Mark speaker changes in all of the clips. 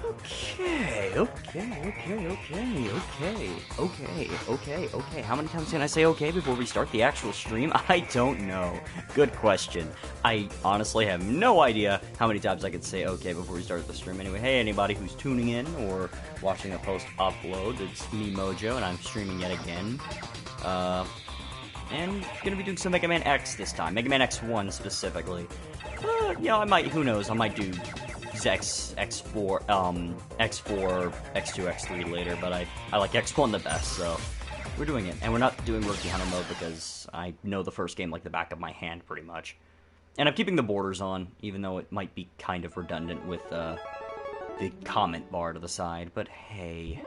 Speaker 1: Okay. How many times can I say okay before we start the actual stream? I don't know. Good question. I honestly have no idea how many times I could say okay before we start the stream. Anyway, hey, anybody who's tuning in or watching a post upload, it's me, Mojo, and I'm streaming yet again. And gonna be doing some Mega Man X this time. Mega Man X1 specifically. I might, who knows, I might do X4, X2, X3 later, but I like X1 the best, so we're doing it. And we're not doing Rookie Hunter mode because I know the first game like the back of my hand, pretty much. And I'm keeping the borders on, even though it might be kind of redundant with the comment bar to the side, but hey.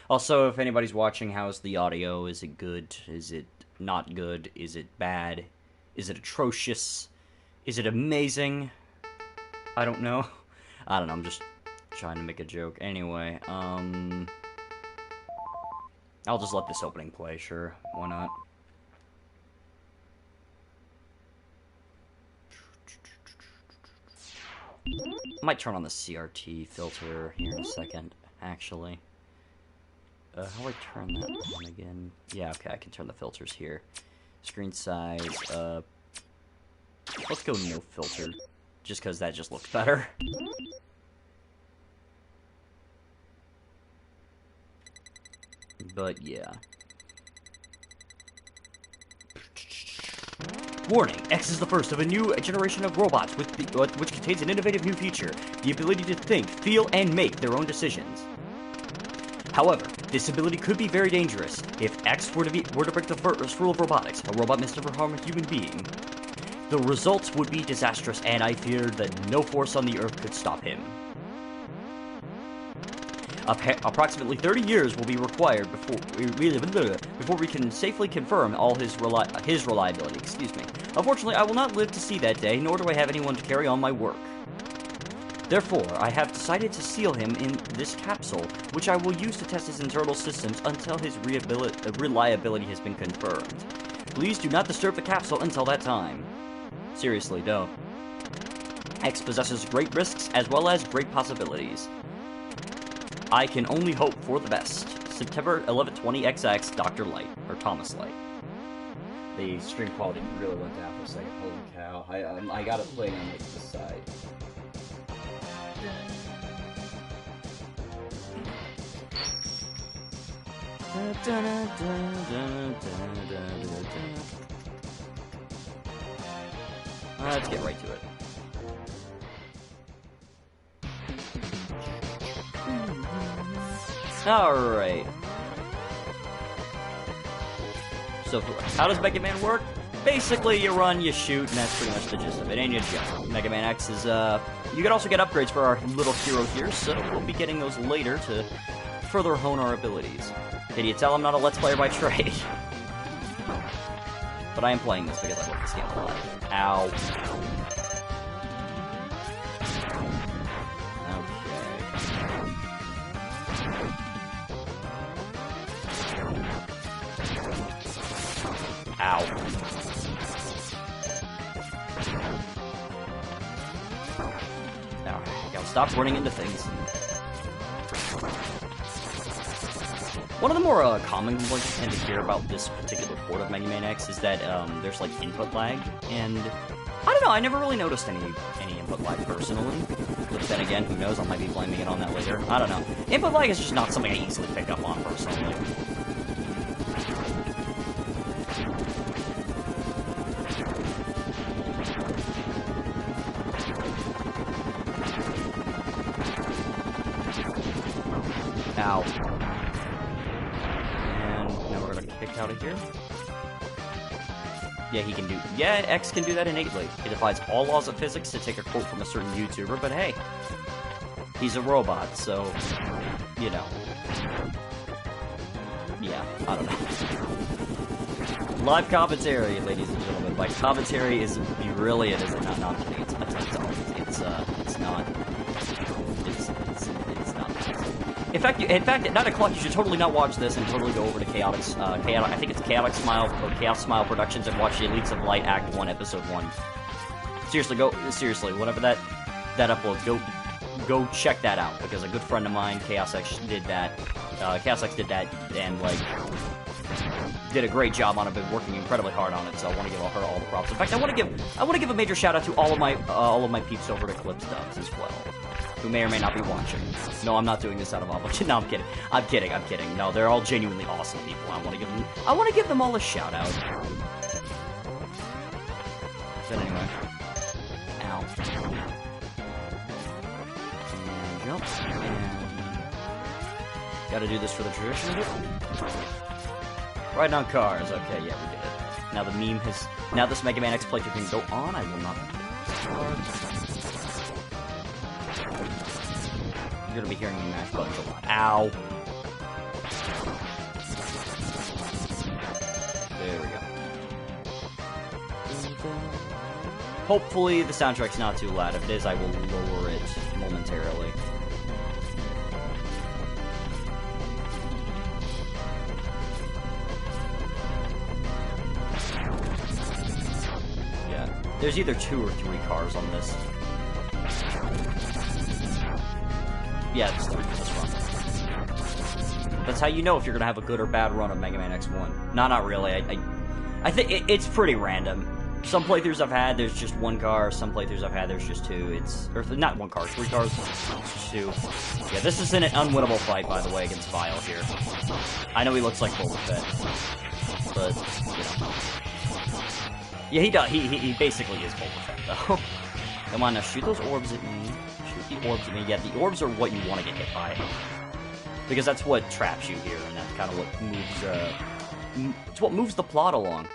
Speaker 1: Also, if anybody's watching, how's the audio? Is it good? Is it not good? Is it bad? Is it atrocious? Is it amazing? I don't know. I'm just trying to make a joke. Anyway, I'll just let this opening play, sure. Why not? I might turn on the CRT filter here in a second, actually. How do I turn that on again? Yeah, okay, I can turn the filters here. Screen size, let's go no filter, just because that just looks better. But yeah. Warning, X is the first of a new generation of robots which contains an innovative new feature, the ability to think, feel, and make their own decisions. However, this ability could be very dangerous. If X were to break the first rule of robotics, a robot must never harm a human being. The results would be disastrous, and I feared that no force on the Earth could stop him. Approximately 30 years will be required before we can safely confirm all his reliability. Excuse me. Unfortunately, I will not live to see that day, nor do I have anyone to carry on my work. Therefore, I have decided to seal him in this capsule, which I will use to test his internal systems until his reliability has been confirmed. Please do not disturb the capsule until that time. Seriously, don't. X possesses great risks as well as great possibilities. I can only hope for the best. September 11/20 XX Dr. Light, or Thomas Light. The stream quality really went down for a second. Holy cow. I got it playing on the side. Let's get right to it. Alright. So, how does Mega Man work? Basically, you run, you shoot, and that's pretty much the gist of it, and you jump. Mega Man X is, you can also get upgrades for our little hero here, so we'll be getting those later to further hone our abilities. Can you tell I'm not a Let's Player by trade? But I am playing this because I love this game a lot. Ow. Ow. Now, gotta stop running into things. One of the more common complaints I tend to hear about this particular port of Mega Man X is that there's like input lag, and I don't know, I never really noticed any input lag personally. But then again, who knows, I might be blaming it on that later. I don't know. Input lag is just not something I easily pick up on personally. Ow. And now we're gonna kick out of here. Yeah, he can do... Yeah, X can do that innately. It defies all laws of physics to take a quote from a certain YouTuber, but hey, he's a robot, so, you know. Yeah, I don't know. Live commentary, ladies and gentlemen. By commentary is brilliant, is it not? Not kidding. It's not. In fact, at 9 o'clock, you should totally not watch this and totally go over to Chaotic, I think it's Chaotic Smile, or Chaos Smile Productions, and watch the Elites of Light Act 1, Episode 1. Seriously, whenever that uploads, go check that out, because a good friend of mine, Chaos X, did that. Chaos X did that, and, like, did a great job on it, been working incredibly hard on it, so I want to give her all the props. In fact, I want to give a major shout out to all of my peeps over at Eclipse Dubs as well, who may or may not be watching. No, I'm not doing this out of obligation. No, I'm kidding. I'm kidding. No, they're all genuinely awesome people. I want to give them all a shout out. But anyway. Ow. And jump. And gotta do this for the tradition of it. Riding on cars. Okay, yeah, we did it. Now the meme has... Now this Mega Man X playthrough can go on. I will not... You're gonna be hearing me mash buttons a lot. Ow. There we go. Hopefully the soundtrack's not too loud. If it is, I will lower it momentarily. Yeah. There's either 2 or 3 cars on this. Yeah, it's 3 for this run. That's how you know if you're gonna have a good or bad run of Mega Man X1. No, not really. I think it's pretty random. Some playthroughs I've had, there's just 1 car. Some playthroughs I've had, there's just 2. Or not 1 car, 3 cars. It's just 2. Yeah, this is an unwinnable fight, by the way, against Vile here. I know he looks like Boba Fett, but you know. Yeah, he does. He basically is Boba Fett, though. Come on, now shoot those orbs at me. Shoot the orbs at me. Yeah, the orbs are what you want to get hit by, because that's what traps you here, and that's kind of what moves. It's what moves the plot along.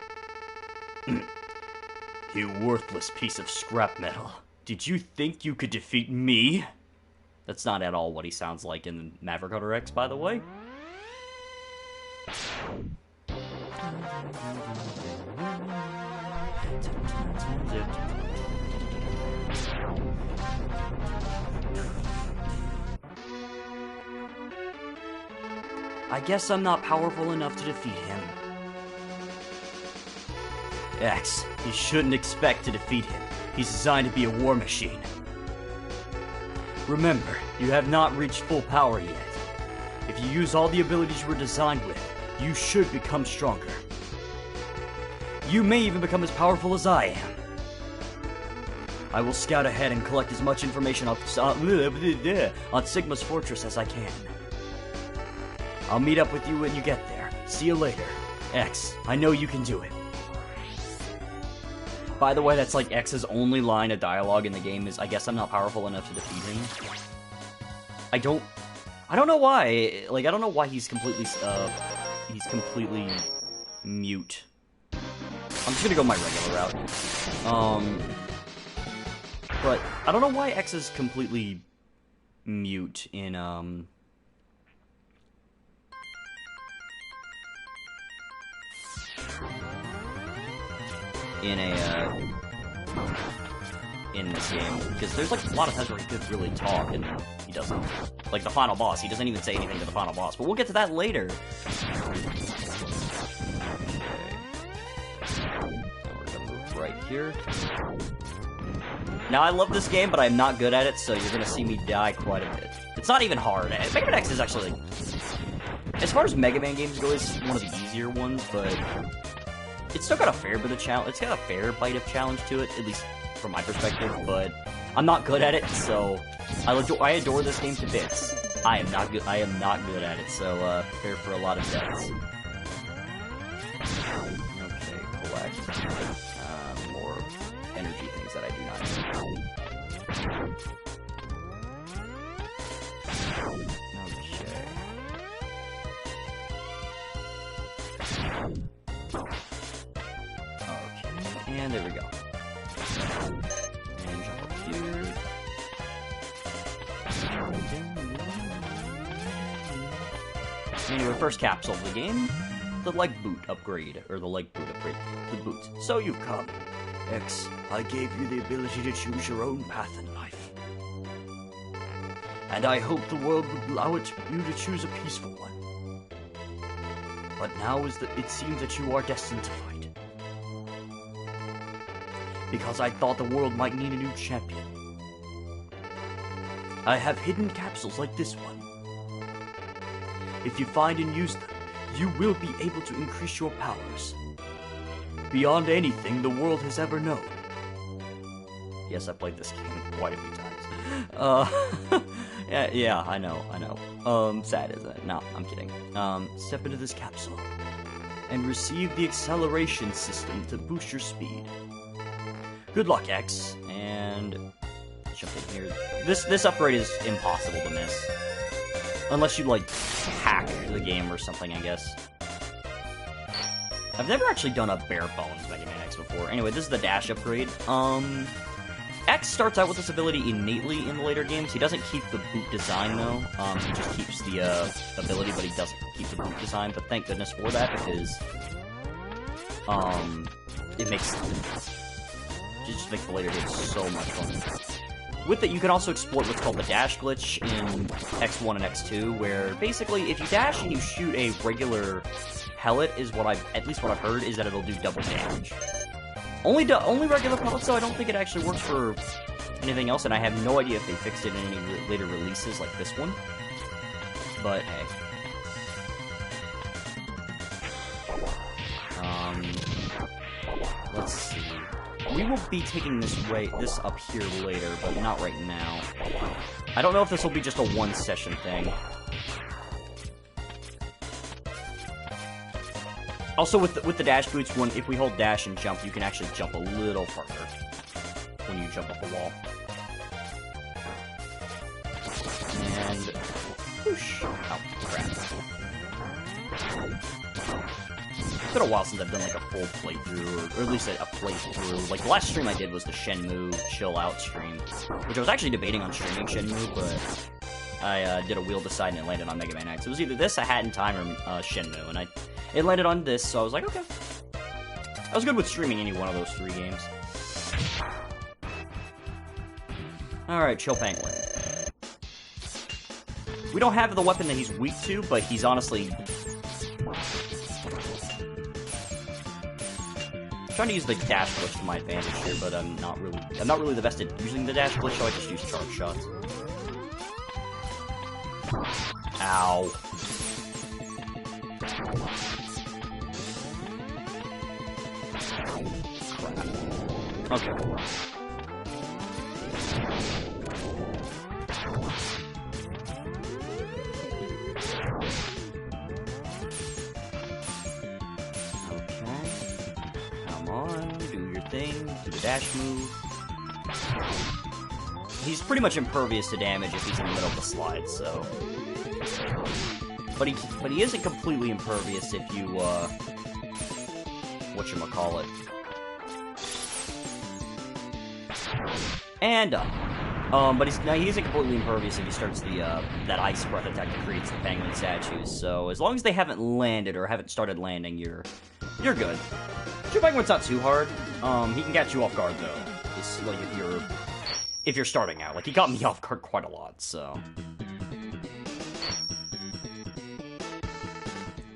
Speaker 1: You worthless piece of scrap metal. Did you think you could defeat me? That's not at all what he sounds like in Maverick Hunter X, by the way. I guess I'm not powerful enough to defeat him. X, you shouldn't expect to defeat him. He's designed to be a war machine. Remember, you have not reached full power yet. If you use all the abilities you were designed with, you should become stronger. You may even become as powerful as I am. I will scout ahead and collect as much information on Sigma's fortress as I can. I'll meet up with you when you get there. See you later. X, I know you can do it. By the way, that's like X's only line of dialogue in the game is, I guess I'm not powerful enough to defeat him. I don't know why. Like, I don't know why he's completely mute. I'm just gonna go my regular route. But I don't know why X is completely mute in in this game, because there's like a lot of times where he could really talk and he doesn't. Like the final boss, he doesn't even say anything to the final boss, but we'll get to that later. Okay. We're gonna move right here. Now I love this game, but I'm not good at it, so you're gonna see me die quite a bit. It's not even hard. Mega Man X is actually, like, as far as Mega Man games go, it's one of the easier ones, but it's still got a fair bit of challenge. It's got a fair bite of challenge to it, at least from my perspective. But I'm not good at it, so I adore this game to bits. I am not good. I am not good at it, so prepare for a lot of deaths. Okay, collect more energy things that I do not need. Okay, and there we go. And jump up here. Anyway, first capsule of the game, the leg boot upgrade, or the leg boot upgrade, the boot. So you've come. X, I gave you the ability to choose your own path in life. And I hoped the world would allow you to choose a peaceful one. But now it seems that you are destined to fight. Because I thought the world might need a new champion. I have hidden capsules like this one. If you find and use them, you will be able to increase your powers beyond anything the world has ever known. Yes, I played this game quite a few times. Yeah, I know. Sad, isn't it? No, I'm kidding. Step into this capsule and receive the acceleration system to boost your speed. Good luck, X, and jump in here. This upgrade is impossible to miss. Unless you, like, hack the game or something, I guess. I've never actually done a bare bones Mega Man X before. Anyway, this is the dash upgrade. X starts out with this ability innately in the later games. He doesn't keep the boot design, though. He just keeps the ability, but he doesn't keep the boot design. But thank goodness for that, because it just makes the later games so much fun. With it, you can also exploit what's called the dash glitch in X1 and X2, where basically if you dash and you shoot a regular pellet, is at least what I've heard, is that it'll do double damage. Only regular pellets, though. I don't think it actually works for anything else, and I have no idea if they fixed it in any later releases like this one. But hey. Let's see. We will be taking this up here later, but not right now. I don't know if this will be just a one-session thing. Also, with the dash boots, if we hold dash and jump, you can actually jump a little farther when you jump up the wall. And whoosh! Oh, crap! It's been a while since I've done like a full playthrough, or at least a playthrough. Like the last stream I did was the Shenmue Chill Out stream, which I was actually debating on streaming Shenmue, but I did a wheel decide and it landed on Mega Man X. It was either this, A Hat in Time, or Shenmue, and it landed on this, so I was like, okay. I was good with streaming any one of those three games. Alright, Chill Penguin. We don't have the weapon that he's weak to, but he's honestly... I'm trying to use the dash glitch to my advantage here, but I'm not really the best at using the dash glitch, so I just use charge shots. Ow. Okay. Come on, do your thing, do the dash move. He's pretty much impervious to damage if he's in the middle of the slide, so... But he isn't completely impervious if you, whatchamacallit. And but he isn't completely impervious if he starts that ice breath attack that creates the penguin statues. So as long as they haven't landed or haven't started landing, you're good. Chill Penguin's not too hard. He can catch you off guard though. It's like if you're starting out. Like he got me off guard quite a lot. So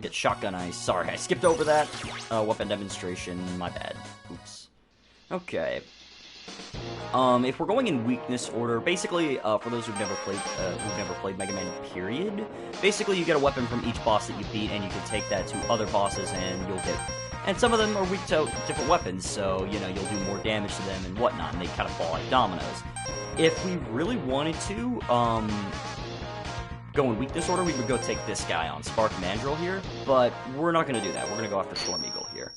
Speaker 1: get shotgun ice. Sorry, I skipped over that weapon demonstration. My bad. Oops. Okay. If we're going in weakness order, basically, for those who've never played Mega Man, period, basically you get a weapon from each boss that you beat, and you can take that to other bosses, and you'll get... And some of them are weak to different weapons, so, you know, you'll do more damage to them and whatnot, and they kind of fall like dominoes. If we really wanted to, go in weakness order, we would go take this guy on, Spark Mandrill here, but we're not going to do that. We're going to go after Storm Eagle here.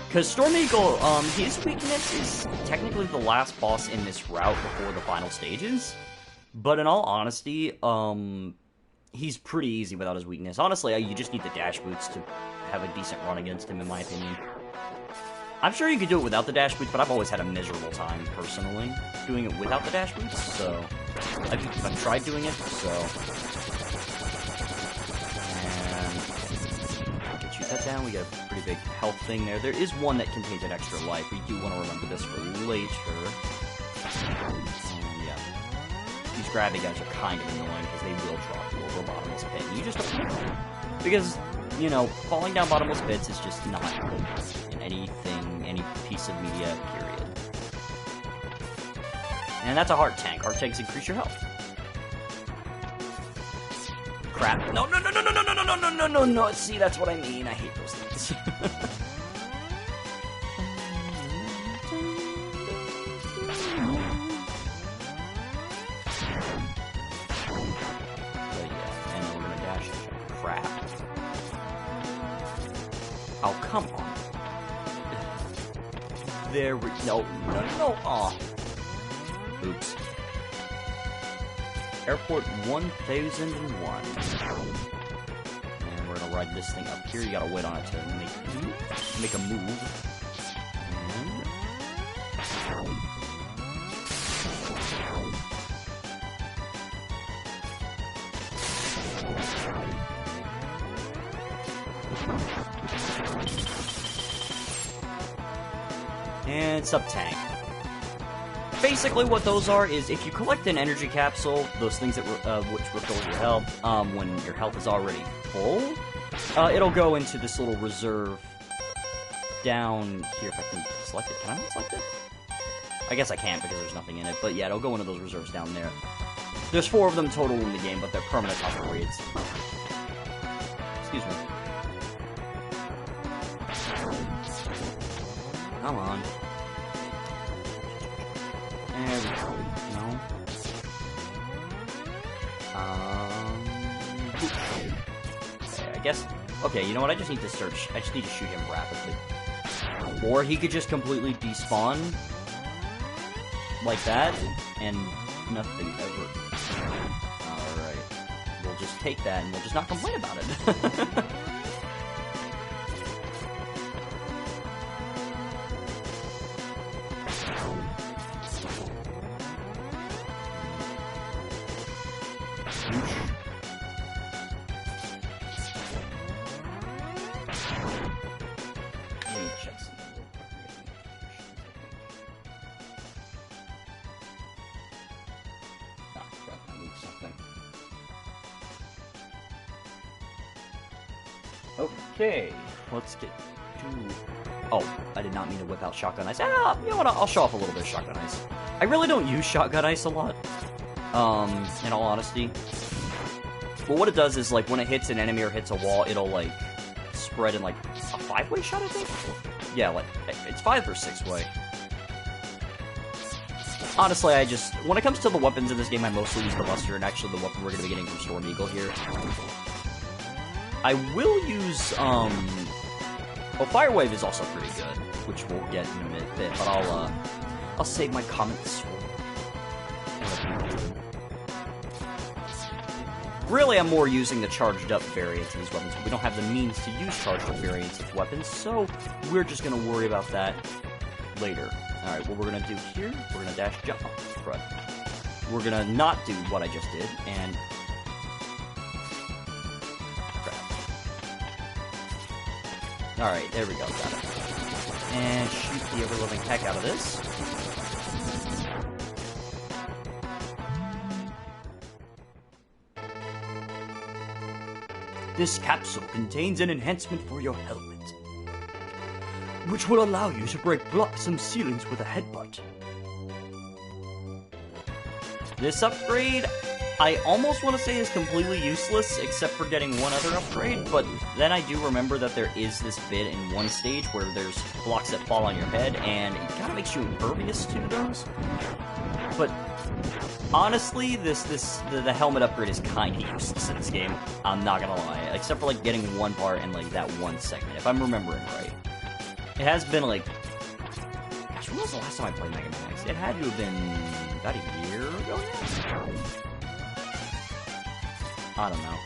Speaker 1: Because Storm Eagle, his weakness is technically the last boss in this route before the final stages. But in all honesty, he's pretty easy without his weakness. Honestly, you just need the dash boots to have a decent run against him, in my opinion. I'm sure you could do it without the dash boots, but I've always had a miserable time, personally, doing it without the dash boots, so... I've tried doing it, so... Shoot that down, we got a pretty big health thing there. There is one that contains an extra life. We do want to remember this for later. And yeah. These grabby guys are kind of annoying because they will drop you over a bottomless pit. And you just don't know. Because, you know, falling down bottomless pits is just not good in anything, any piece of media, period. And that's a heart tank. Heart tanks increase your health. Crap. No, no, no, no, no, no, no, no, no, no, no, no. See, that's what I mean. I hate those things. Oh, come on. There we... No, no, no. Aw. Oops. Airport 1001. And we're gonna ride this thing up here. You gotta wait on it to make a move. And sub-tank. Basically what those are is if you collect an energy capsule, those things that which refill your health, when your health is already full, it'll go into this little reserve down here. If I can select it. Can I not select it? I guess I can't because there's nothing in it, but yeah, it'll go into those reserves down there. There's 4 of them total in the game, but they're permanent upgrades. Excuse me. Come on. There we go. No. Okay, I guess... Okay, you know what? I just need to search. I just need to shoot him rapidly. Or he could just completely despawn. Like that. And nothing ever. Alright. We'll just take that and we'll just not complain about it. Okay, let's get to... Oh, I did not mean to whip out shotgun ice. You know what, I'll show off a little bit of shotgun ice. I really don't use shotgun ice a lot, in all honesty. But what it does is, like, when it hits an enemy or hits a wall, it'll, like, spread in, like, a 5-way shot, I think? Yeah, like, it's 5 or 6-way. Honestly, when it comes to the weapons in this game, I mostly use the Buster, and actually the weapon we're going to be getting from Storm Eagle here. I will use, well, Fire Wave is also pretty good, which we'll get in a bit, but I'll save my comments for... Really, I'm more using the charged up variants of these weapons, but we don't have the means to use charged up variants of weapons, so we're just gonna worry about that later. Alright, what we're gonna do here, we're gonna dash jump. Right. We're gonna not do what I just did, and... Alright, there we go, got it. And shoot the ever-living heck out of this. This capsule contains an enhancement for your helmet, which will allow you to break blocks and ceilings with a headbutt. This upgrade, I almost want to say is completely useless, except for getting one other upgrade, but then I do remember that there is this bit in one stage where there's blocks that fall on your head, and it kind of makes you impervious to those. But honestly, the helmet upgrade is kind of useless in this game, I'm not gonna lie, except for like getting one part in like that one segment, if I'm remembering right. It has been like... Gosh, when was the last time I played Mega Man X? It had to have been about a year ago now? I don't know.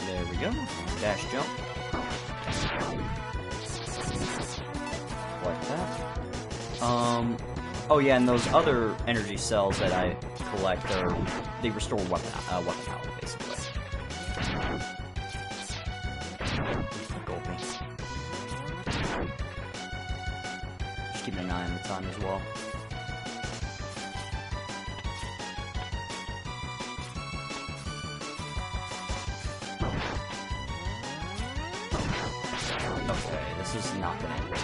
Speaker 1: There we go. Dash jump. Like that. Oh yeah, and those other energy cells that I collect they restore weapon power, basically. Just keeping an eye on the time as well. Okay, this is not gonna end well.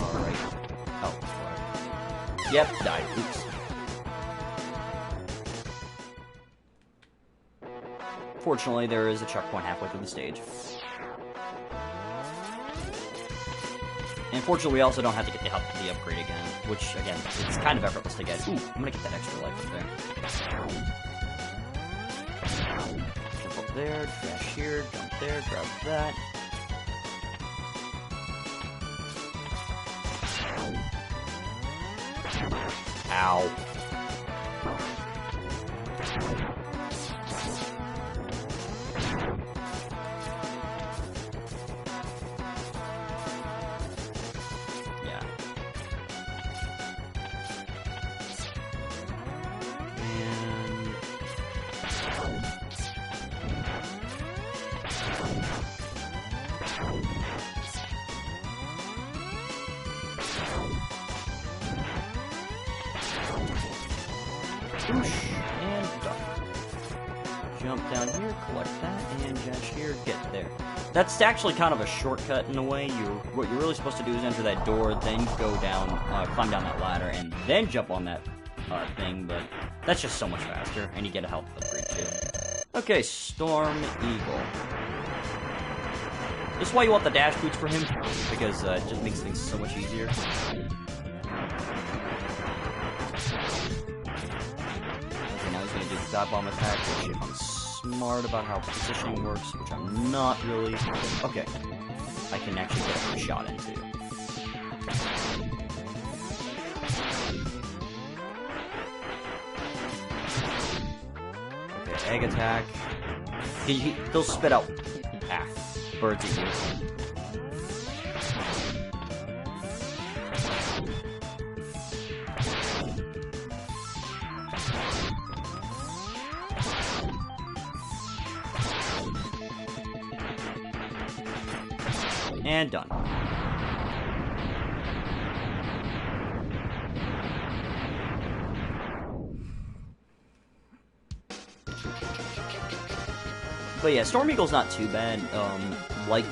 Speaker 1: Alright. Oh, right. Yep, died. Oops. Fortunately, there is a checkpoint halfway through the stage. And fortunately, we also don't have to get the upgrade again, which, again, it's kind of effortless to get. Ooh, I'm gonna get that extra life up there. Jump up there, dash here, jump there, grab that. Ow. Whoosh, and done. Jump down here, collect that, and dash here, get there. That's actually kind of a shortcut in a way. What you're really supposed to do is enter that door, then go down, climb down that ladder, and then jump on that thing, but that's just so much faster, and you get a health upgrade too. Okay, Storm Eagle. This is why you want the dash boots for him, because it just makes things so much easier. Dive bomb attack, which if I'm smart about how positioning works, which I'm not really. Okay. I can actually get a shot into. Okay, egg attack. He'll spit out birds at you. And done. But yeah, Storm Eagle's not too bad. Like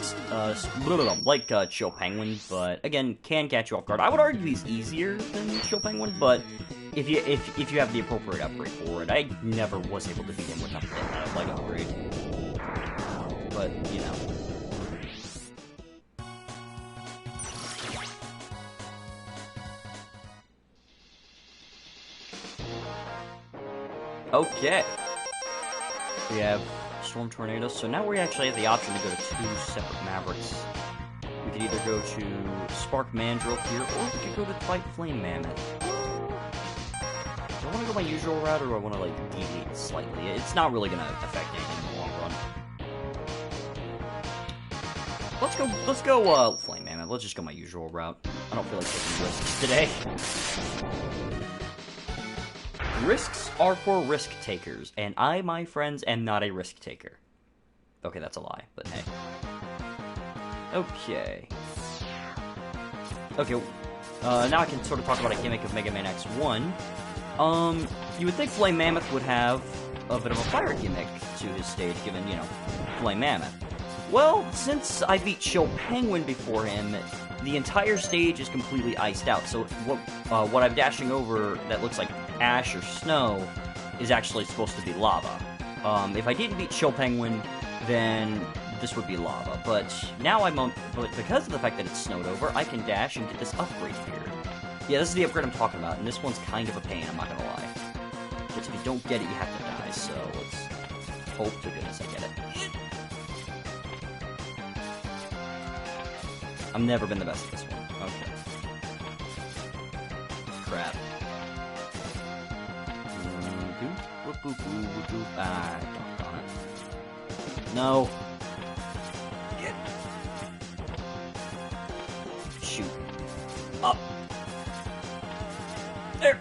Speaker 1: Chill Penguin, but again, can catch you off guard. I would argue he's easier than Chill Penguin, but if you have the appropriate upgrade for it, I never was able to beat him with nothing like upgrade. But you know. Okay. We have Storm Tornado, so now we actually have the option to go to 2 separate Mavericks. We could either go to Spark Mandrill here, or we could go to fight Flame Mammoth. Do I want to go my usual route, or do I want to, like, deviate slightly? It's not really going to affect anything in the long run. Let's go, Flame Mammoth. Let's just go my usual route. I don't feel like taking risks today. Risks are for risk takers, and I, my friends, am not a risk taker. Okay, that's a lie, but hey. Okay. Okay, now I can sort of talk about a gimmick of Mega Man X1. You would think Flame Mammoth would have a bit of a fire gimmick to his stage, given, you know, Flame Mammoth. Well, since I beat Chill Penguin before him, the entire stage is completely iced out, so what I'm dashing over that looks like ash or snow is actually supposed to be lava. If I didn't beat Chill Penguin, then this would be lava. But now but because of the fact that it's snowed over, I can dash and get this upgrade here. Yeah, this is the upgrade I'm talking about, and this one's kind of a pain, I'm not gonna lie. Because if you don't get it, you have to die, so let's hope to goodness I get it. I've never been the best at this one. Okay. Crap. Ah, doggone it. No. Shoot. Up. There.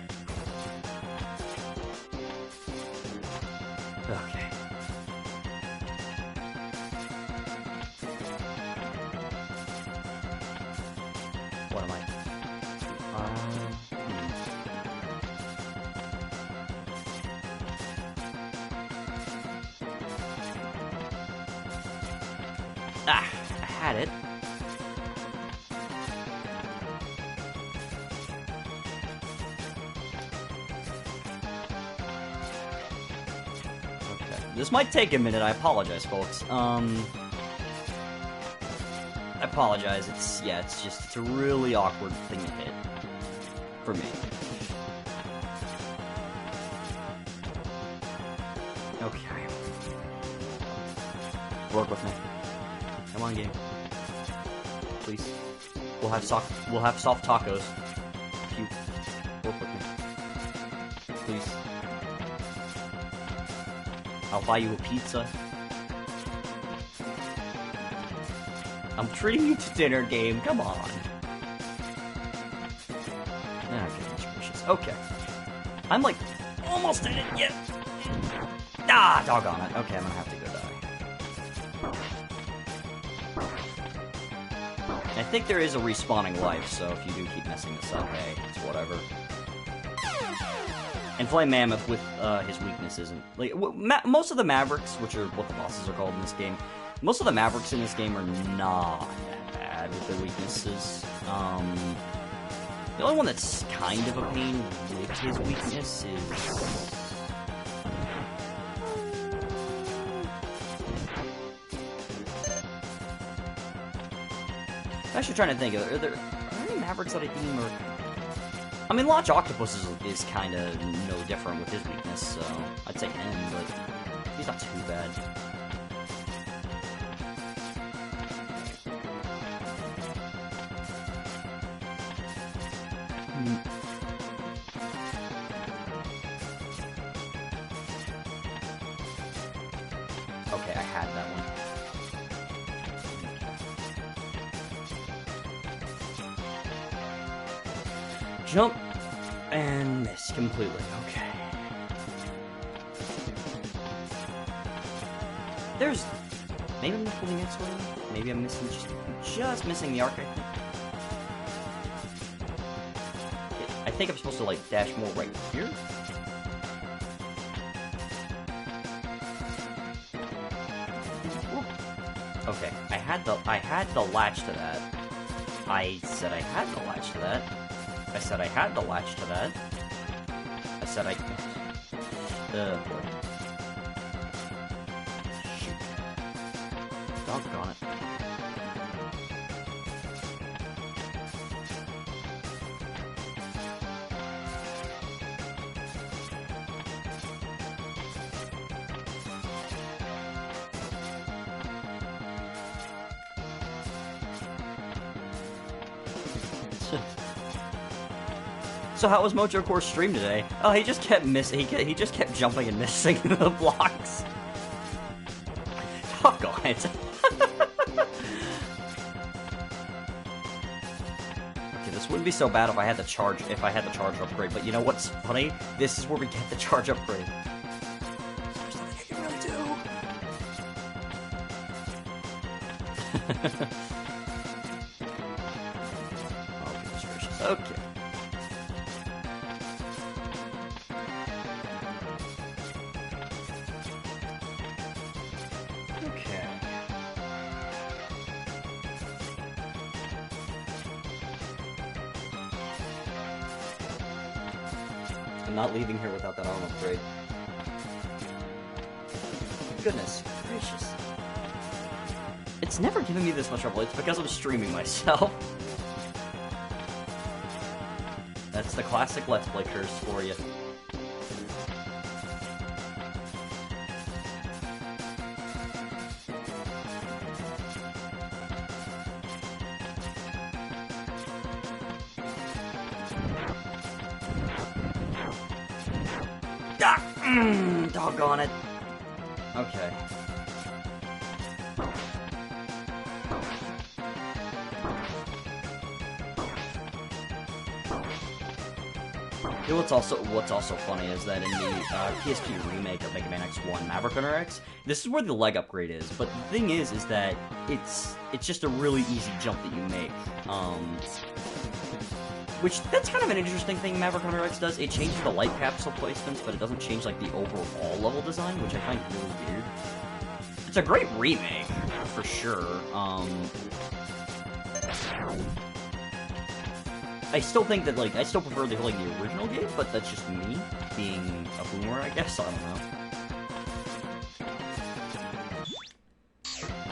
Speaker 1: Okay. What am I? Ah, I had it. Okay, this might take a minute. I apologize, folks. I apologize. It's a really awkward thing to hit for me. Okay. Work with me. Come on, game. Please. We'll have soft tacos. If you work with me. Please. I'll buy you a pizza. I'm treating you to dinner, game. Come on. Ah, goodness gracious. Okay. I'm like almost in it yet. Ah, doggone it. Okay, I'm gonna have to go die. I think there is a respawning life, so if you do keep messing this up, hey, it's whatever. And Flame Mammoth with his weakness isn't like most of the Mavericks, which are what the bosses are called in this game. Most of the Mavericks in this game are not that bad with their weaknesses. The only one that's kind of a pain with his weakness is. I'm actually trying to think. Are there any Mavericks that I deem are? I mean, Launch Octopus is kind of no different with his weakness, so I'd say him, but he's not too bad. Okay, I had that one. Jump and miss completely. Okay. There's maybe I'm not pulling X one. Maybe I'm missing just missing the arc. I think I'm supposed to like dash more right here. Okay, I had the latch to that. I said I had the latch to that. I said I had the latch to that. I said I... boy. Shoot. Doggone it. So how was Mojo Kor's stream today? Oh, he just kept missing. He just kept jumping and missing the blocks. Doggone it. Okay, this wouldn't be so bad if I had the charge upgrade. But you know what's funny? This is where we get the charge upgrade. There's nothing I can really do. Oh, goodness gracious. Okay. I'm not leaving here without that arm upgrade. Goodness gracious. It's never given me this much trouble. It's because I'm streaming myself. That's the classic Let's Play curse for you. Doggone it. Okay. What's also funny is that in the PSP remake of Mega Man X1 Maverick Hunter X, this is where the leg upgrade is. But the thing is that it's just a really easy jump that you make. Which, that's kind of an interesting thing Maverick Hunter X does. It changes the light capsule placements, but it doesn't change, like, the overall level design, which I find really weird. It's a great remake, for sure. I still think that, like, I still prefer the original game, but that's just me being a boomer, I guess. I don't know.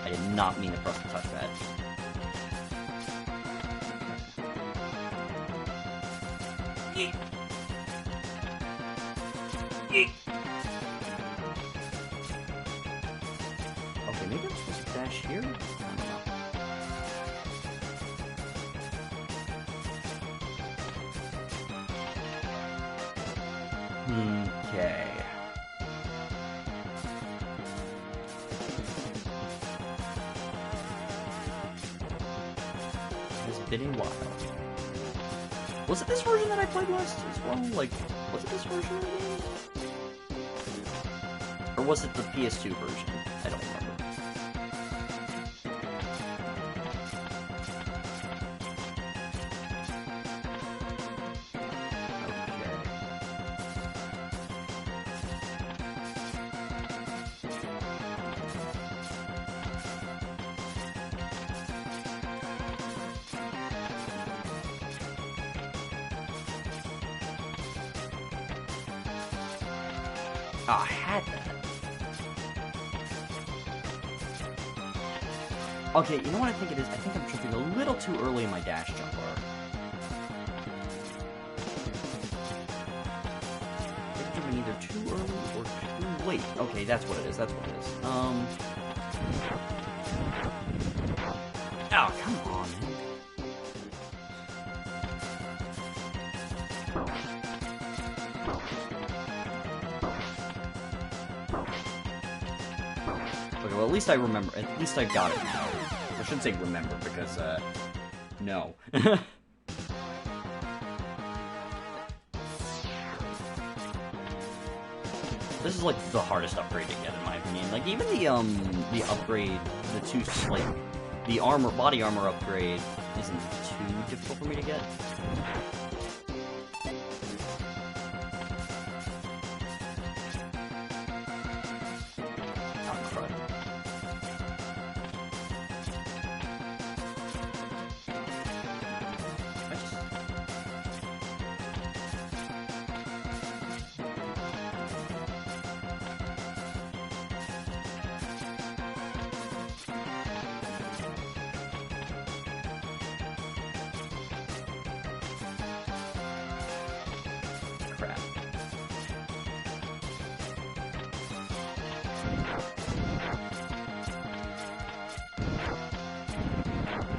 Speaker 1: I did not mean to press the touchpad. Yeet. Yeet. Okay, maybe I'm supposed to dash here? I don't know. Okay. It's been a while. Was it this version that I played last as well? Like, was it this version of the game? Or was it the PS2 version? I don't remember. Oh, I had that. Okay, you know what I think it is? I think I'm tripping a little too early in my dash jump arc. I'm jumping either too early or too late. Okay, that's what it is. That's what it is. Oh, come on, man. Okay, well, at least I remember. At least I got it now. I shouldn't say remember, because, no. This is, like, the hardest upgrade to get, in my opinion. Like, even the upgrade, the two, like, the body armor upgrade isn't too difficult for me to get. Crap.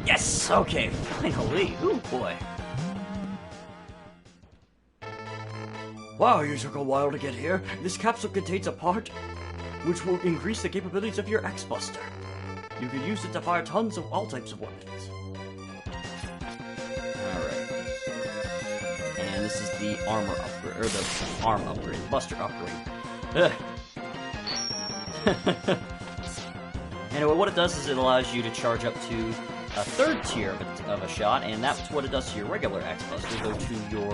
Speaker 1: Yes! Okay, finally! Ooh, boy. Wow, you took a while to get here. This capsule contains a part which will increase the capabilities of your X-Buster. You can use it to fire tons of all types of weapons. Alright. And this is the armor upgrade, or the arm upgrade, Buster upgrade. Anyway, what it does is it allows you to charge up to a third tier of a shot, and that's what it does to your regular X-Buster, though to your,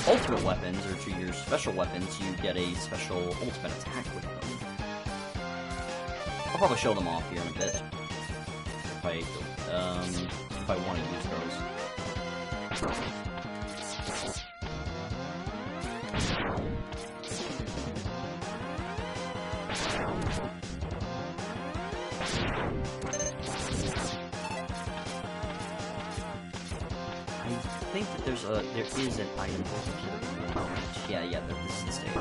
Speaker 1: ultimate weapons, or to your special weapons, you get a special ultimate attack with them. I'll probably show them off here in a bit. If I want to use those. I think that there is an item over here. Yeah, this is the stage.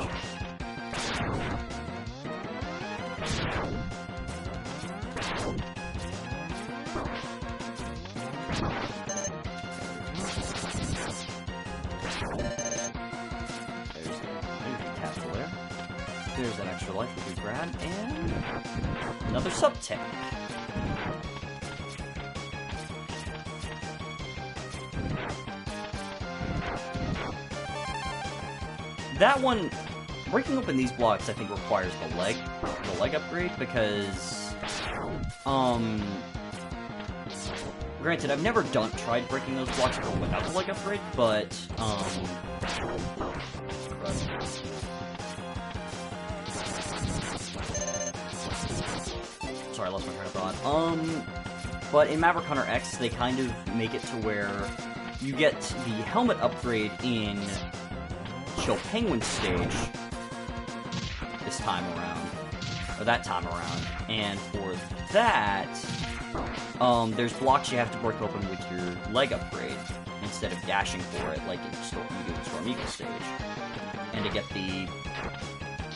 Speaker 1: There's a capsule there. There's an extra life we can grab, and another sub-tech. That one, breaking open these blocks, I think requires the leg upgrade, because, granted, I've never tried breaking those blocks without the leg upgrade, but, sorry, I lost my train of thought. But in Maverick Hunter X, they kind of make it to where you get the helmet upgrade in Chill Penguin stage this time around, or that time around, and for that, there's blocks you have to break open with your leg upgrade instead of dashing for it like you do in Storm Eagle stage. And to get the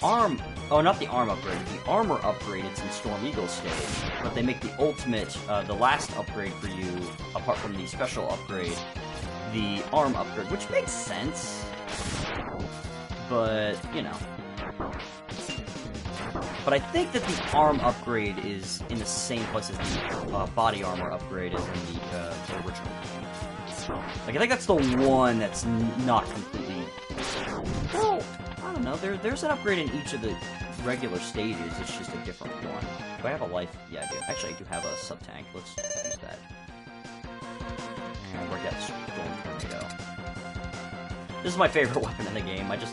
Speaker 1: arm, oh, not the arm upgrade, the armor upgrade, it's in Storm Eagle stage, but they make the ultimate, the last upgrade for you, apart from the special upgrade, the arm upgrade, which makes sense, but, you know. But I think that the arm upgrade is in the same place as the body armor upgrade is in the original game. Like, I think that's the one that's not completely... Well, I don't know. There's an upgrade in each of the regular stages. It's just a different one. Do I have a life? Yeah, I do. Actually, I do have a sub-tank. Let's use that. And we're getting Storm Tornado. This is my favorite weapon in the game. I love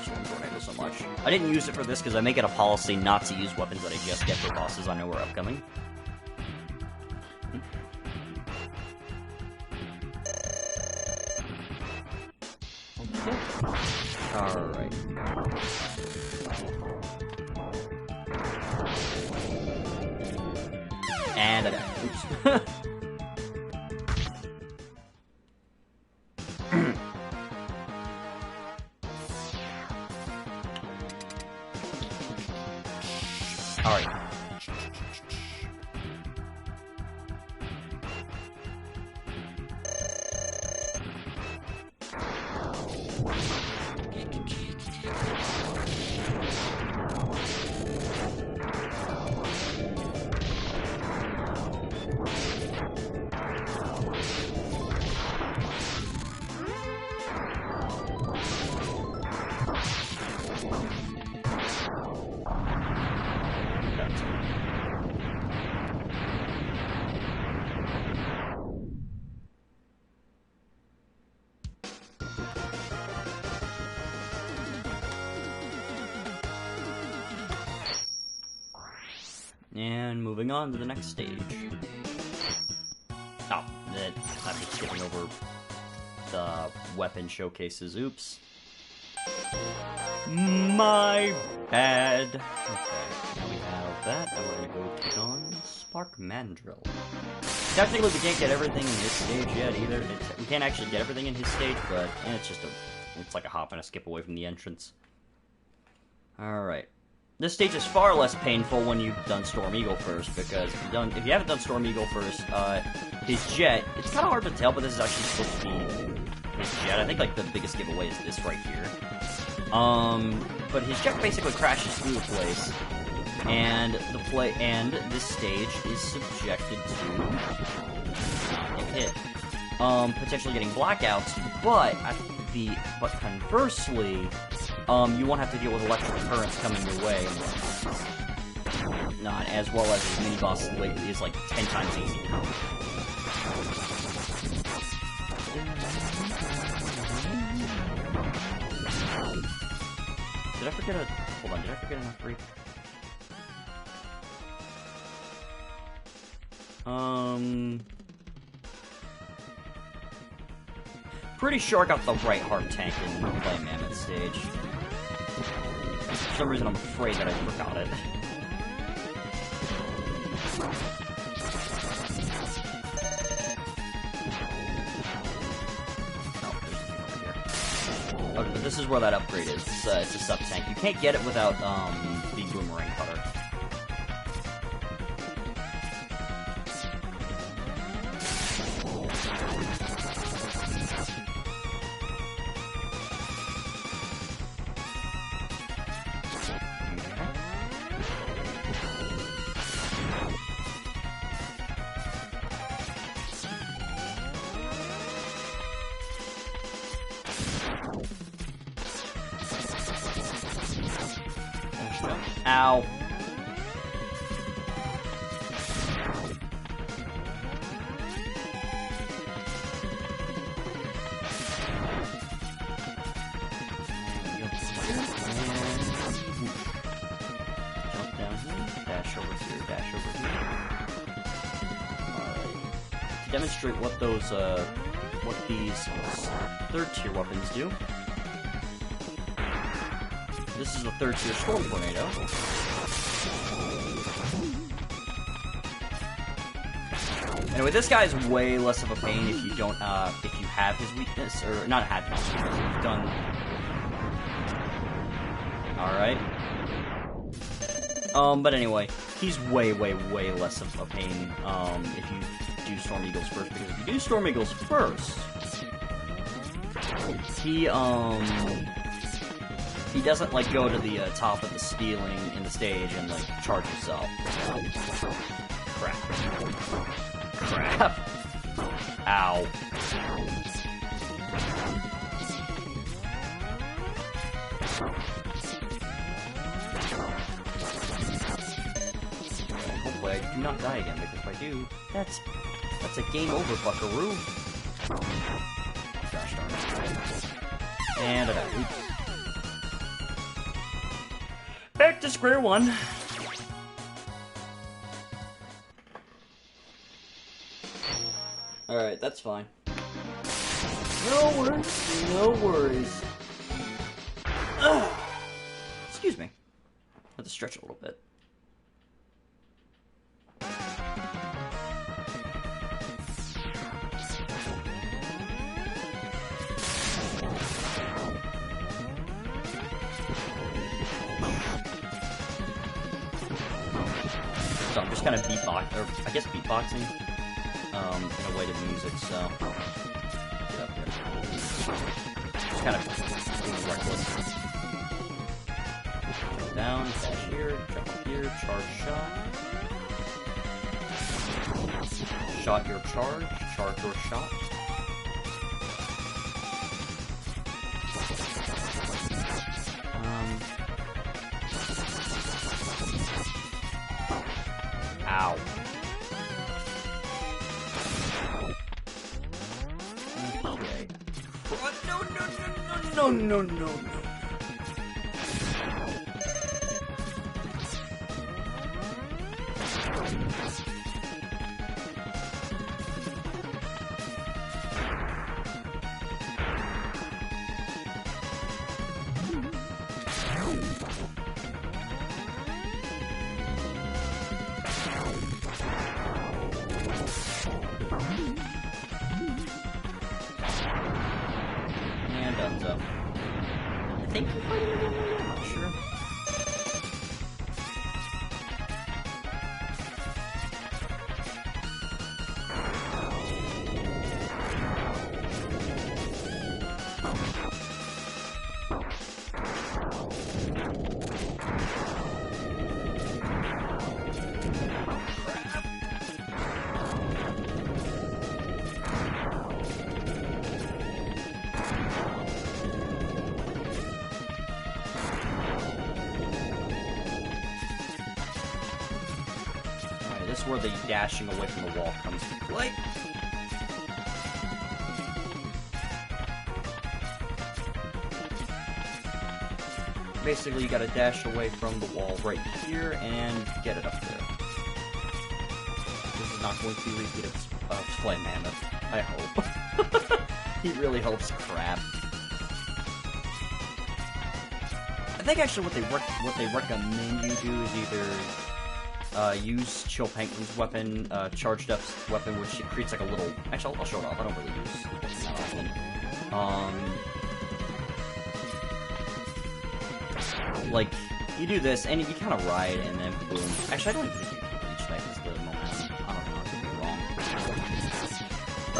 Speaker 1: Storm Tornado so much. I didn't use it for this because I make it a policy not to use weapons that I just get for bosses I know are upcoming. Okay. Alright. And I died. Oops. Alright. And moving on to the next stage. Oh, I'm just skipping over the weapon showcases. Oops. My bad. Okay, now we have that, and we're gonna go take on Spark Mandrill. Technically, we can't get everything in this stage yet either. We can't actually get everything in his stage, but it's like a hop and a skip away from the entrance. Alright. This stage is far less painful when you've done Storm Eagle first, because if you haven't done Storm Eagle first, his jet, it's kind of hard to tell, but this is actually supposed to be his jet. I think, like, the biggest giveaway is this right here. But his jet basically crashes through the place, and this stage is subjected to not getting hit. Potentially getting blackouts, but conversely, you won't have to deal with electric currents coming your way. Not as well as his mini-boss is like 10 times easier. Did I forget a... Hold on, did I forget enough break? Pretty sure I got the right heart tank in the Play Mammoth stage. For some reason, I'm afraid that I forgot it. Oh, there's something over here. Okay, but this is where that upgrade is. It's a sub-tank. You can't get it without, the Boomerang Cutter. Ow. Jump down here, dash over here, dash over here. demonstrate what those, what these third-tier weapons do. This is the third-tier Storm Tornado. Anyway, this guy is way less of a pain if you don't, if you have his weakness, or not have his weakness, if you've done... Alright. But anyway, he's way less of a pain, if you do Storm Eagles first, because if you do Storm Eagles first, he doesn't, like, go to the, top of the ceiling in the stage and, like, charge himself. Crap. Ow. Hopefully I do not die again, because if I do, that's a game over, buckaroo. Gosh darn it. And I died. Oops. Back to square one. Alright, that's fine. No worries, no worries. Ugh. Excuse me. I have to stretch a little bit. So I'm just kind of beatboxing, in a way to music, so get up here. Just kind of being reckless. Jump down, dash here, jump up here, charge shot. Shot your charge your shot. Ow. Okay. No. And up. I think we're fighting again, I'm not sure. This is where the dashing away from the wall comes to play. Basically, you gotta dash away from the wall right here and get it up there. This is not going to be repeated Flame Mammoth, I hope. He really helps crap. I think actually what they recommend you do is either use Chill Penguin's weapon, charged up weapon, which it creates like a little... Actually, I'll show it off. I don't really use it that often. Like, you do this, and you kind of ride, and then boom. Actually, I don't even think you can reach that because the momentum. I don't know, I could be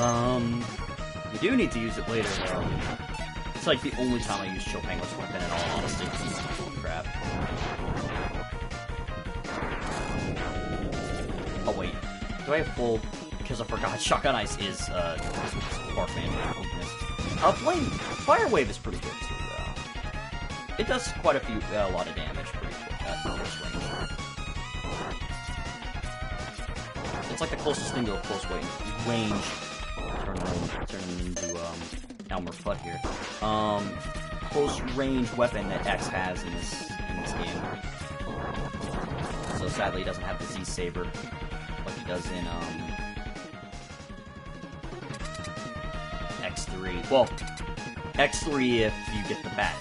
Speaker 1: wrong. You do need to use it later, though. It's like the only time I use Chill Penguin's weapon, in all honesty. Oh, crap. Oh wait, do I have full? Because I forgot, Shotgun Ice is Barf Man weakness. Fire Wave is pretty good too, though. It does quite a lot of damage pretty quick at close range. It's like the closest thing to a close range. Turn him into Elmer Fudd here. Close range weapon that X has in this game. So sadly, he doesn't have the Z Saber like he does in X3. Well, X3 if you get the bat.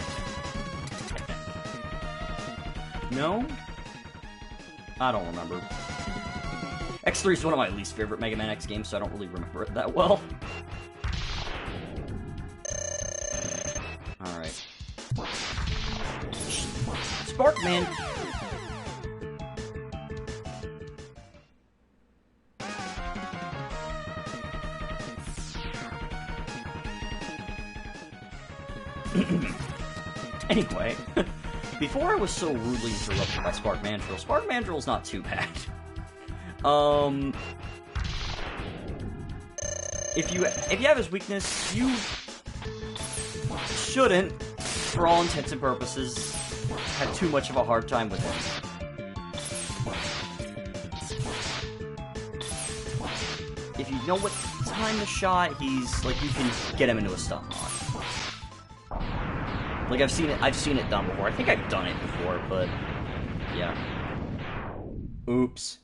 Speaker 1: No? I don't remember. X3 is one of my least favorite Mega Man X games, so I don't really remember it that well. Alright. Sparkman! Anyway, before I was so rudely interrupted by Spark Mandrill, Spark Mandrill's not too bad. If you have his weakness, you shouldn't, for all intents and purposes, have too much of a hard time with him. If you know what time to shot, he's like, you can get him into a stun lock. Like I've seen it done before. I think I've done it before, but yeah. Oops.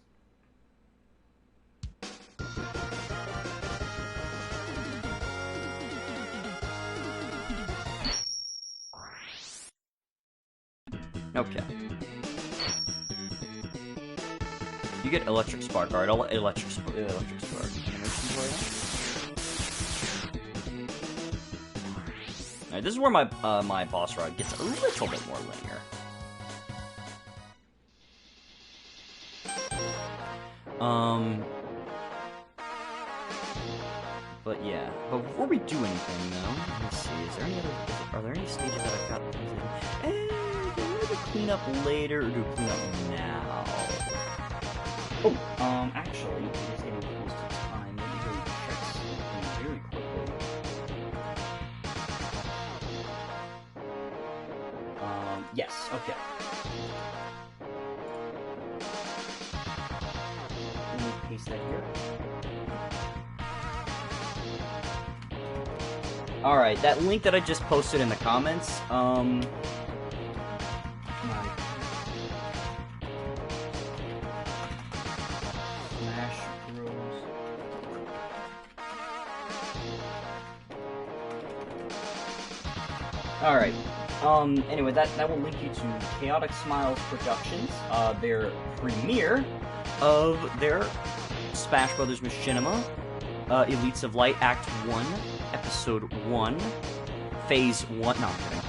Speaker 1: Okay. You get Electric Spark. Alright, I'll let Electric Spark. Alright, this is where my my boss ride gets a little bit more linear. But yeah. But before we do anything, though, let's see. Are there any stages that I've got? Clean up later, or do clean up now? Oh, actually, it's getting close to time. Let me go check something very quickly. Yes, okay. Let me paste that here. Alright, that link that I just posted in the comments, Alright, anyway, that will link you to Chaotic Smiles Productions, their premiere of their Smash Brothers Machinima, Elites of Light Act 1, Episode 1, Phase 1, no, I'm kidding.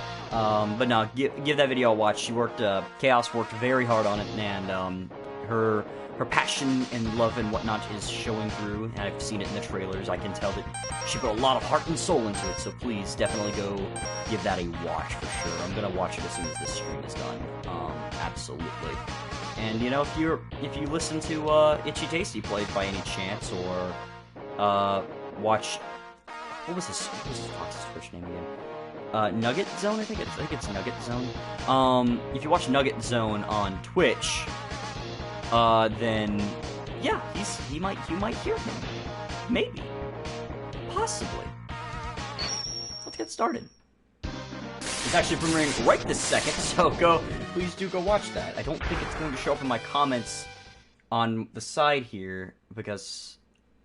Speaker 1: But no, give that video a watch. She worked, Chaos worked very hard on it, and, her passion and love and whatnot is showing through, and I've seen it in the trailers. I can tell that she put a lot of heart and soul into it, so please definitely go give that a watch for sure. I'm gonna watch it as soon as this stream is done. Absolutely. And you know, if you listen to Itchy Tasty plays by any chance, or watch what was his Fox's Twitch name again? Nugget Zone, I think it's Nugget Zone. If you watch Nugget Zone on Twitch, then yeah, you might hear him. Maybe. Possibly. Let's get started. It's actually premiering right this second, so please do go watch that. I don't think it's going to show up in my comments on the side here, because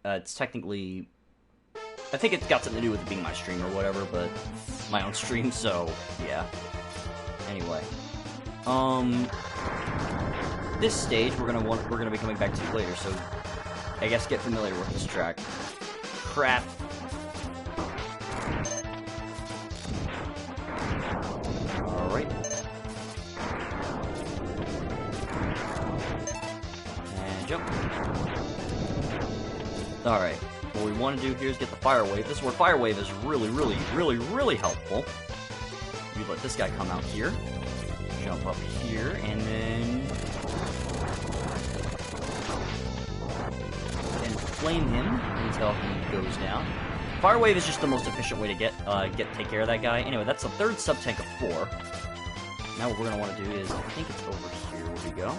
Speaker 1: it's technically, I think it's got something to do with it being my stream or whatever, but my own stream, so yeah. Anyway, this stage we're gonna be coming back to later, so I guess get familiar with this track. Crap. Alright. And jump. Alright. What we want to do here is get the Fire Wave. This is where Fire Wave is really helpful. We let this guy come out here. Jump up here, and then flame him until he goes down. Fire Wave is just the most efficient way to take care of that guy. Anyway, that's the third sub-tank of 4. Now what we're gonna want to do is, I think it's over here where we go.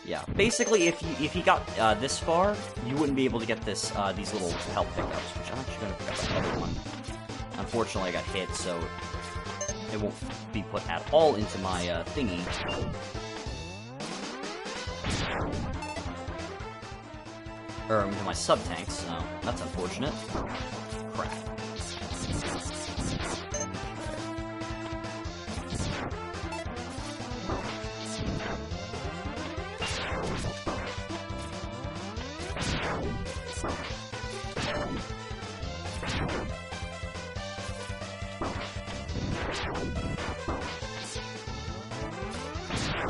Speaker 1: Yeah, basically, if he got this far, you wouldn't be able to get this these little health pickups, which I'm actually gonna pick up another one. Unfortunately, I got hit, so it won't be put at all into my thingy. Or into my sub-tanks, so that's unfortunate. Crap.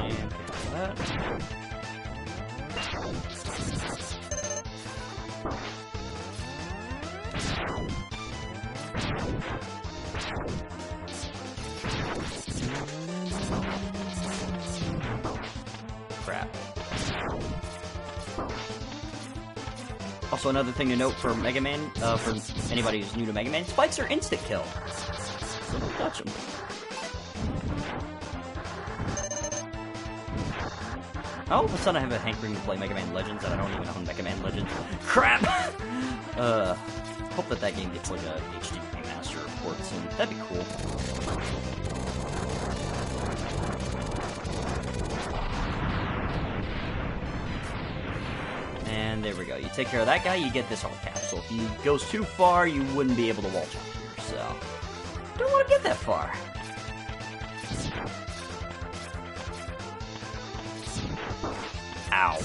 Speaker 1: And that. Crap. Also, another thing to note for Mega Man, for anybody who's new to Mega Man, spikes are instant kill. So don't touch them. All of a sudden I have a hankering to play Mega Man Legends, and I don't even own Mega Man Legends. Crap! Hope that game gets like a HD remaster port soon. That'd be cool. And there we go. You take care of that guy, you get this whole capsule. If he goes too far, you wouldn't be able to wall jump here, so... Don't want to get that far. Ow.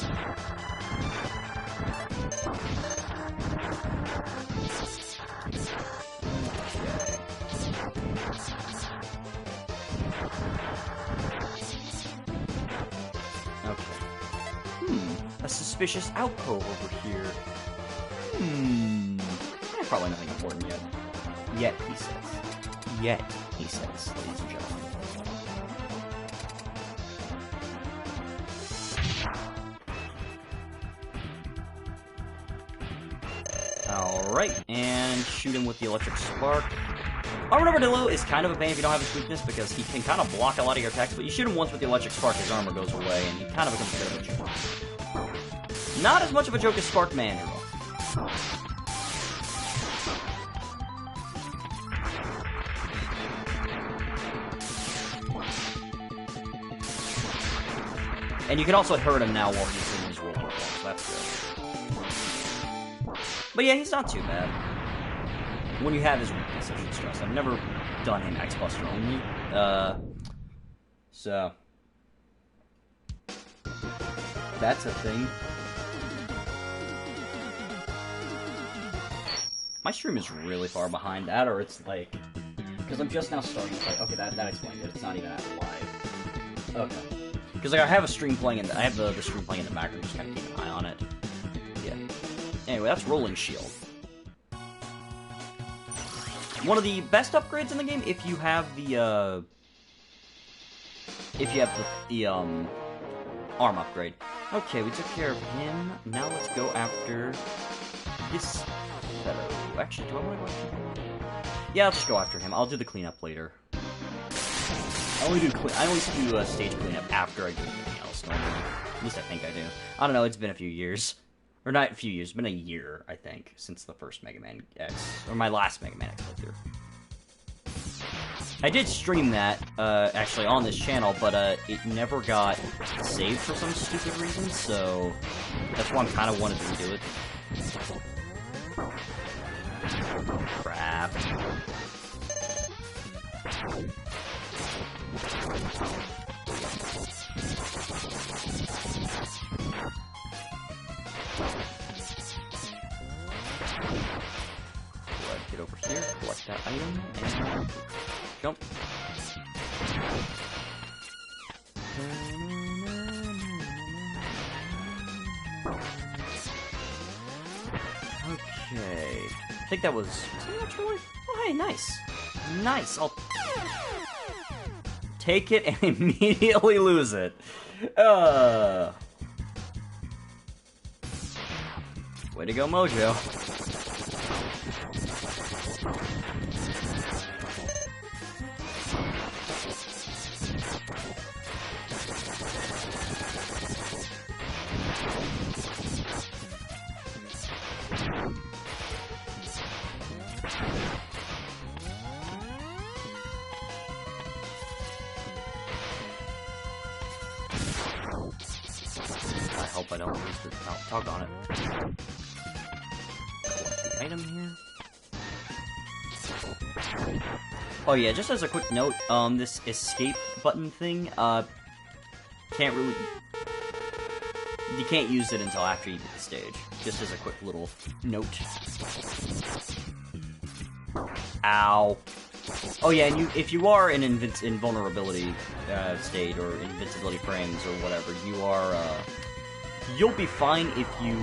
Speaker 1: Okay. A suspicious alcove over here. Probably nothing important yet. Yet, he says. Yet, he says, ladies and gentlemen. Alright, and shoot him with the electric spark. Armadillo is kind of a pain if you don't have his weakness, because he can kind of block a lot of your attacks, but you shoot him once with the electric spark, his armor goes away, and he kind of becomes a bit of a joke. Not as much of a joke as Spark Man, though. And you can also hurt him now while he's in his roll, so that's good. But yeah, he's not too bad. When you have his weakness, I should stress. I've never done him X-Buster only. So... that's a thing. My stream is really far behind that, or it's like... because I'm just now starting to play. Okay, that explains it. It's not even at live. Okay. Because like I have a stream playing in the, I have the stream playing in the background, just kind of keep an eye on it. Yeah. Anyway, that's Rolling Shield. One of the best upgrades in the game if you have the arm upgrade. Okay, we took care of him. Now let's go after this fellow. Actually, do I want to go after him? Yeah, let's go after him. I'll do the cleanup later. I only do stage cleanup after I do anything else normally. At least I think I do. I don't know, it's been a few years. Or not a few years, it's been a year, I think, since the first Mega Man X. Or my last Mega Man X playthrough. I did stream that, actually, on this channel, but it never got saved for some stupid reason, so that's why I'm kind of wanted to redo it. Crap. Get over here, collect that item, and jump. Okay. I think that was... oh, hey, nice. Nice. I'll take it and immediately lose it. Way to go, Mojo. I hope I don't lose the tug on it. Collect the item here. Oh yeah, just as a quick note, this escape button thing, can't really... you can't use it until after you beat the stage. Just as a quick little note. Ow. Oh yeah, and if you are in invulnerability state or invincibility frames or whatever, you are you'll be fine if you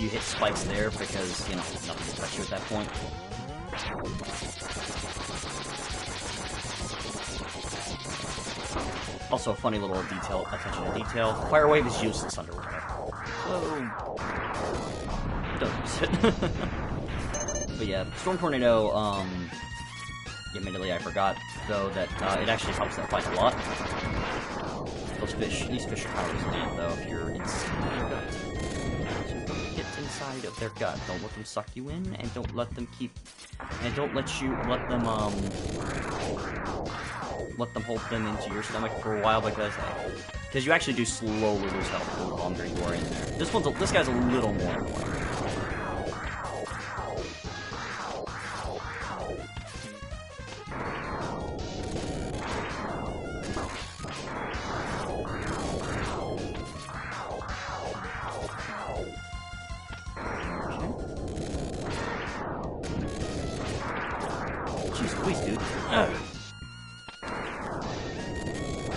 Speaker 1: hit spikes there because you know nothing will touch you at that point. Also, a funny little detail, attention to detail. Fire Wave is useless underwater, so don't use it. But yeah, Storm Tornado, admittedly I forgot, though, that it actually helps that fight a lot. These fish are power resilient, though, if you're inside their gut. So don't get inside of their gut. Don't let them suck you in, and don't let them let them hold them into your stomach for a while, because you actually do slowly lose health the longer you are in there. This guy's a little more annoying. Jeez, please, dude. Ugh.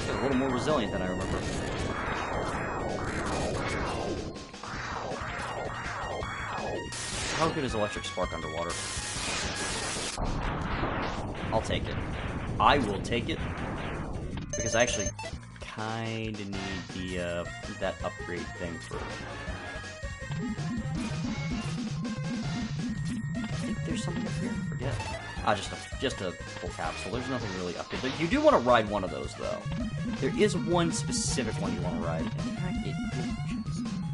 Speaker 1: A little more resilient than I remember. How good is Electric Spark underwater? I'll take it. I will take it. Because I actually kinda need the, that upgrade thing for... I think there's something up here. I forget. Just a full capsule. There's nothing really up here. You do want to ride one of those, though. There is one specific one you want to ride. In fact,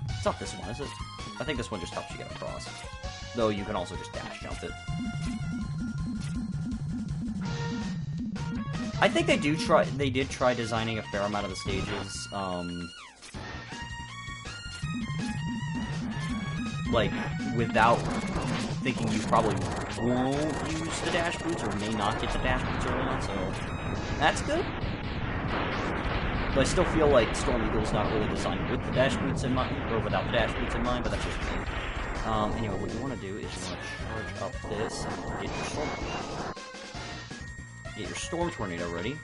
Speaker 1: it's not this one, is it? I think this one just helps you get across. Though you can also just dash jump it. I think they did try designing a fair amount of the stages, like, without thinking you probably won't use the dash boots, or may not get the dash boots early on, so that's good. But I still feel like Storm Eagle's not really designed with the dash boots in mind, or without the dash boots in mind, but that's just me. Anyway, what you want to do is you want to charge up this and get your Storm Tornado ready.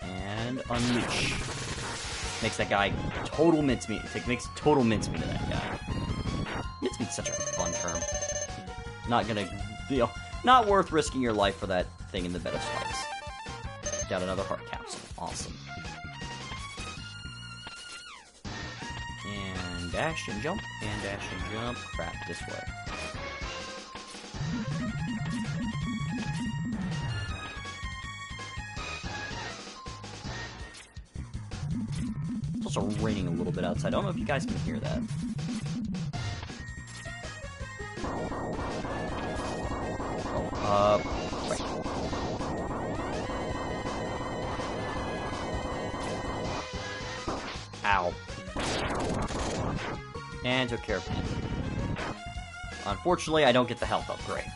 Speaker 1: And unleash. Makes that guy total mincemeat. It makes total mincemeat of that guy. Mincemeat's such a fun term. Not gonna, not worth risking your life for that thing in the bed of spikes. Got another heart capsule. Awesome. And dash and jump, and dash and jump. Crap, this way. It's also raining a little bit outside. I don't know if you guys can hear that. Right. Ow. And took care of him. Unfortunately, I don't get the health upgrade.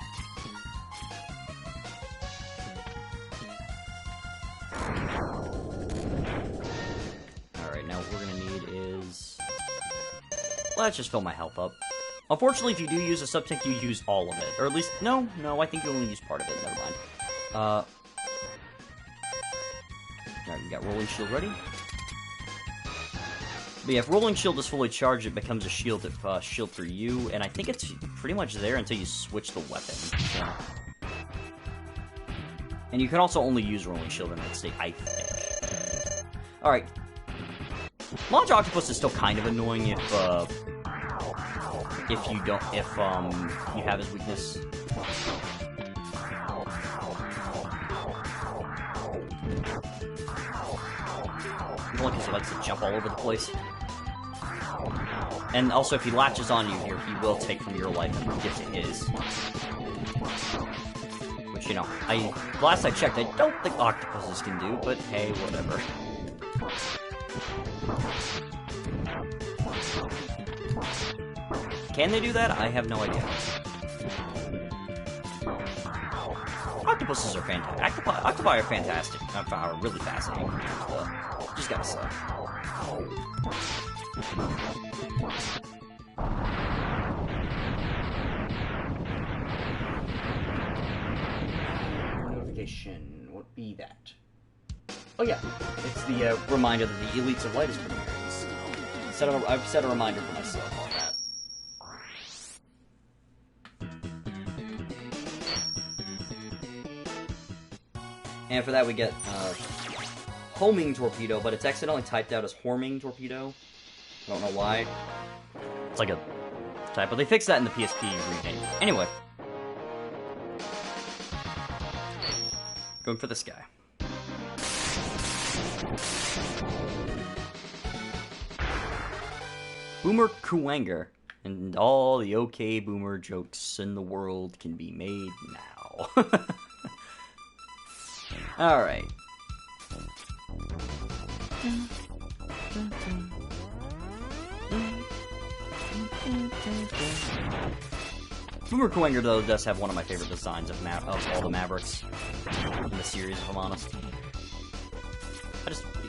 Speaker 1: Alright, now what we're gonna need is... let's just fill my health up. Unfortunately, if you do use a sub-tank, you use all of it. Or at least... no, I think you only use part of it. Never mind. Alright, we got Rolling Shield ready. But yeah, if Rolling Shield is fully charged, it becomes a shield for you, and I think it's pretty much there until you switch the weapon. So. And you can also only use Rolling Shield in that state, I think. Alright. Launch Octopus is still kind of annoying if you don't, if you have his weakness. Only because he likes to jump all over the place. And also, if he latches on you here, he will take from your life and give to his. Which, you know, last I checked, I don't think octopuses can do, but hey, whatever. Can they do that? I have no idea. Octopuses are fantastic. Octopi are fantastic. Are really fascinating. Just gotta say. edition. What be that? Oh yeah, it's the reminder that the Elites of Light is premiering. So I've set a reminder for myself on that. And for that we get homing torpedo, but it's accidentally typed out as horming torpedo. I don't know why. It's like a type, but they fixed that in the PSP remake. Anyway. Going for this guy. Boomer Kuwanger. And all the okay boomer jokes in the world can be made now. Alright. Boomer Kuwanger, though, does have one of my favorite designs of all the Mavericks in the series, if I'm honest.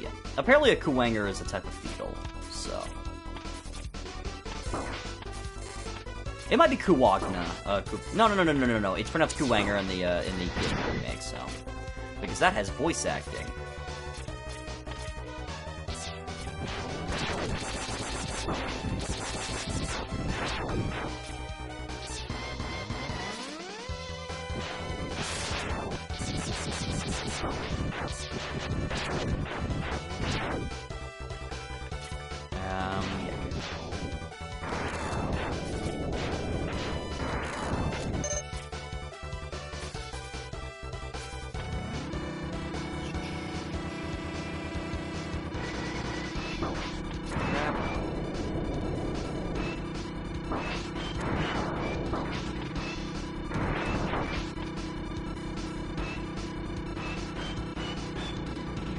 Speaker 1: Yeah. Apparently a Kuwanger is a type of beetle, so... It might be Kuwagna. No. It's pronounced Kuwanger in the PSP remake, so... Because that has voice acting.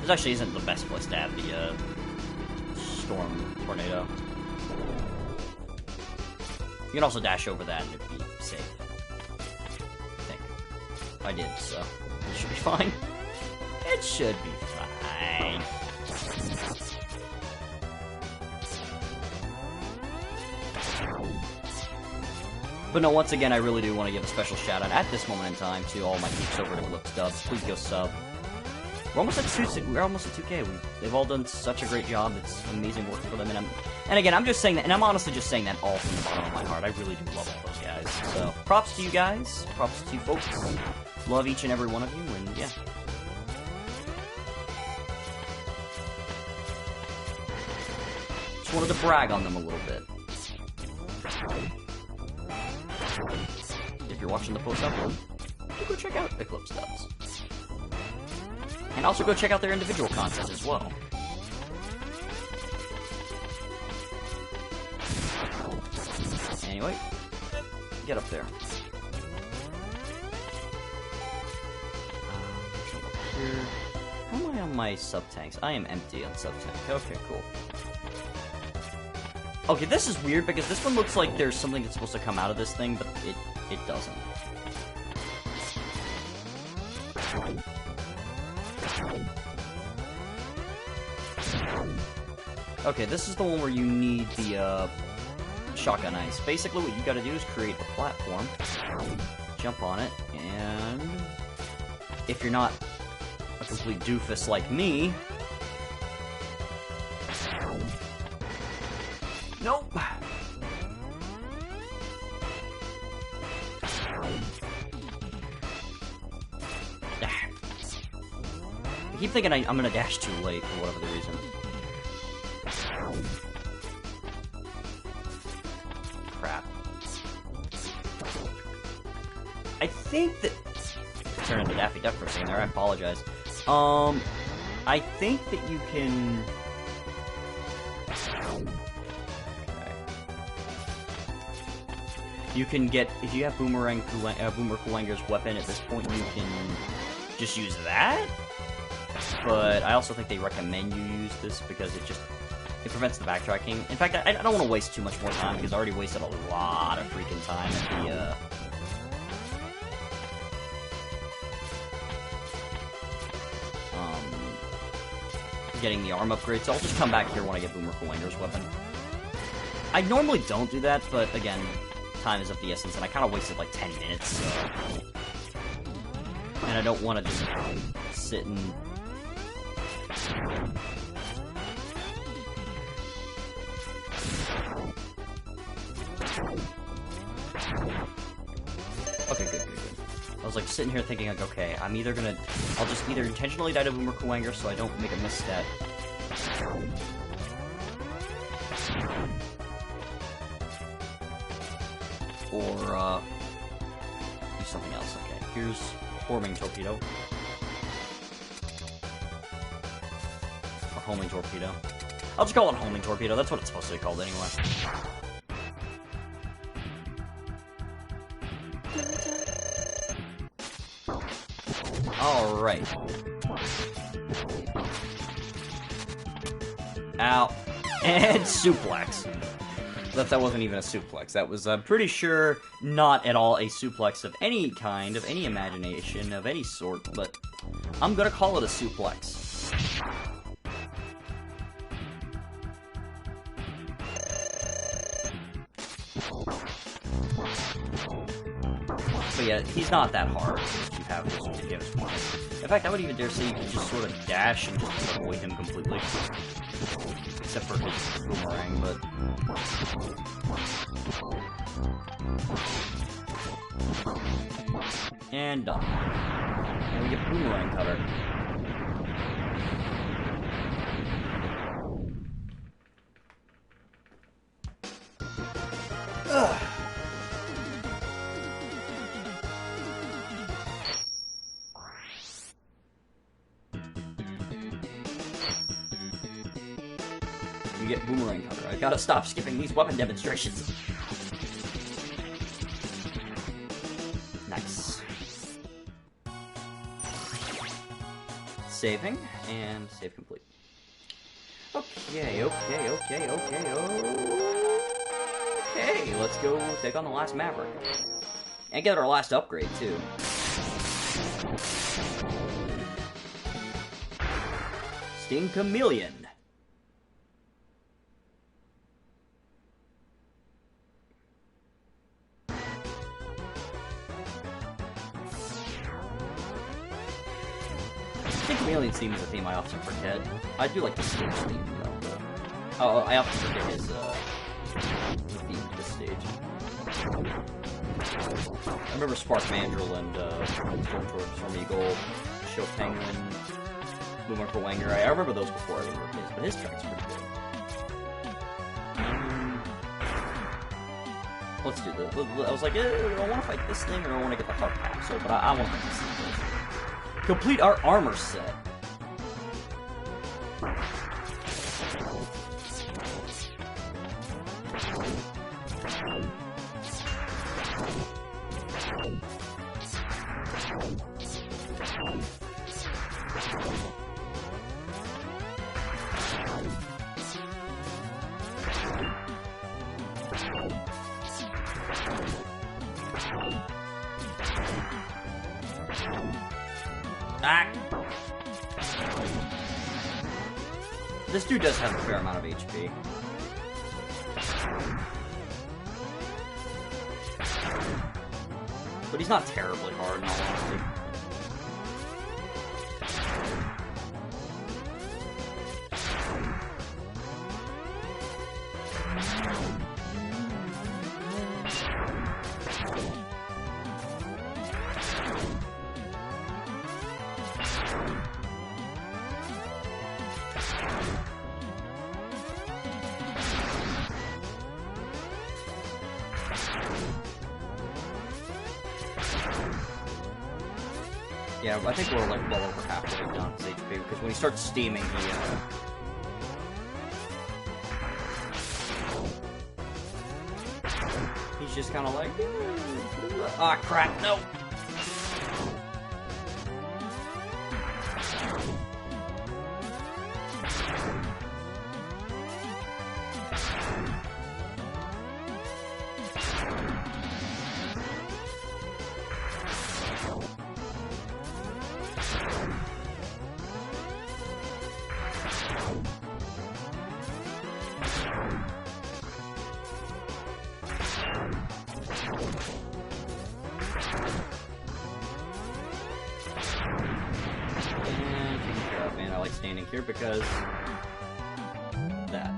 Speaker 1: This actually isn't the best place to have the storm tornado. You can also dash over that and it'd be safe. I think. I did, so it should be fine. It should be fine. But no, once again, I really do want to give a special shout out at this moment in time to all my peeps over at Eclipse Dubs. Please go sub. We're almost at 2K. They've all done such a great job. It's amazing working for them. And again, I'm just saying that, and I'm honestly just saying that all from the bottom of my heart. I really do love all those guys. So, props to you guys. Props to you folks. Love each and every one of you, and yeah. Just wanted to brag on them a little bit. If you're watching the post-upload, go check out Eclipse Dubs. And also go check out their individual content as well. Anyway, get up there. How am I on my sub-tanks? I am empty on sub-tank. Okay, cool. Okay, this is weird because this one looks like there's something that's supposed to come out of this thing, but it doesn't. Okay, this is the one where you need the shotgun ice. Basically, what you gotta do is create a platform, jump on it, and if you're not a complete doofus like me... Nope! I keep thinking I'm gonna dash too late for whatever the reason. Crap. I think that... Turn into Daffy Duck for a second there, I apologize. I think that you can... Okay. You can get... If you have Boomer Kuwanger's weapon at this point, you can just use that? But I also think they recommend you use this because it prevents the backtracking. In fact, I don't want to waste too much more time because I already wasted a lot of freaking time at the, getting the arm upgrade, so I'll just come back here when I get Boomer Kuwanger's weapon. I normally don't do that, but again, time is of the essence, and I kind of wasted like 10 minutes, so... And I don't want to just sit and... Okay, good. I was like sitting here thinking like, okay, I'll just either intentionally die to Boomer Kuwanger so I don't make a misstep. Or, do something else. Okay, here's Homing Torpedo. Or Homing Torpedo. I'll just call it Homing Torpedo, that's what it's supposed to be called anyway. Alright. Ow. And suplex. That wasn't even a suplex. That was, I'm pretty sure, not at all a suplex of any kind, of any imagination, of any sort, but I'm gonna call it a suplex. But yeah, he's not that hard if you have this ridiculous point. In fact, I would even dare say you can just sort of dash and just avoid him completely. Except for his boomerang, but... And done. And we get boomerang cutter. Ugh. You get boomerang cutter. I gotta stop skipping these weapon demonstrations. Nice. Saving, and save complete. Okay, let's go take on the last Maverick. And get our last upgrade, too. Sting Chameleon. Sting Chameleon theme is a theme I often forget. I do like the stage theme, though. Oh, I often forget his, theme at this stage. I remember Spark Mandrill and, Storm Eagle, Show Penguin, Boomer Kuwanger. I remember those before I remember his, but his track's pretty good. Let's do this. I was like, do I want to fight this thing or do I want to get the heart capsule? But I want to fight this thing. Complete our armor set. Ah! This dude does have a fair amount of HP. But he's not terribly hard, in all honesty. Yeah, I think we're like well over halfway down his HP, because when he starts steaming, he's just kind of like, ah, crap, no! like standing here because... that.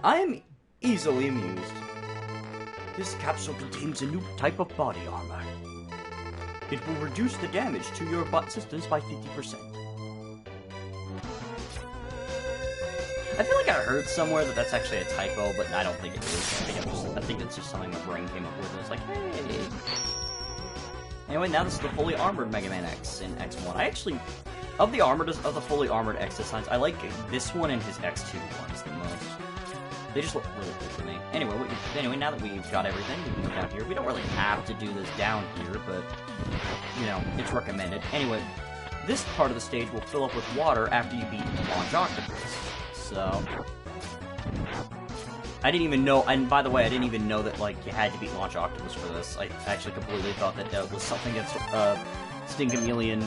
Speaker 1: I am easily amused. This capsule contains a new type of body armor. It will reduce the damage to your bot systems by 50%. I feel like I heard somewhere that that's actually a typo, but I don't think it is. I think it's just something my brain came up with. It was like, hey. Anyway, now this is the fully armored Mega Man X in X1. I actually, of the fully armored X designs, I like this one and his X2 ones the most. They just look really cool to me. Anyway, now that we've got everything, we can go down here. We don't really have to do this down here, but, you know, it's recommended. Anyway, this part of the stage will fill up with water after you beat the Launch Octopus. So... I didn't even know, and by the way, I didn't even know that, like, you had to beat Launch Octopus for this. I actually completely thought that that was something that, Stinkamelion,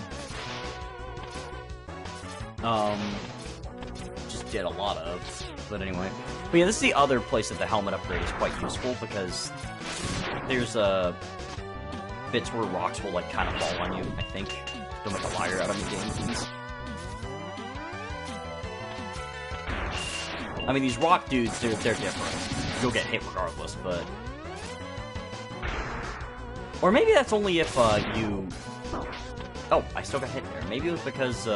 Speaker 1: just did a lot of. But anyway. But yeah, this is the other place that the helmet upgrade is quite useful, because there's, bits where rocks will, like, kind of fall on you, I think. Don't make a liar out of me, game, please. I mean, these rock dudes, they're different. You'll get hit regardless, but... Or maybe that's only if, you... Oh, I still got hit there. Maybe it was because,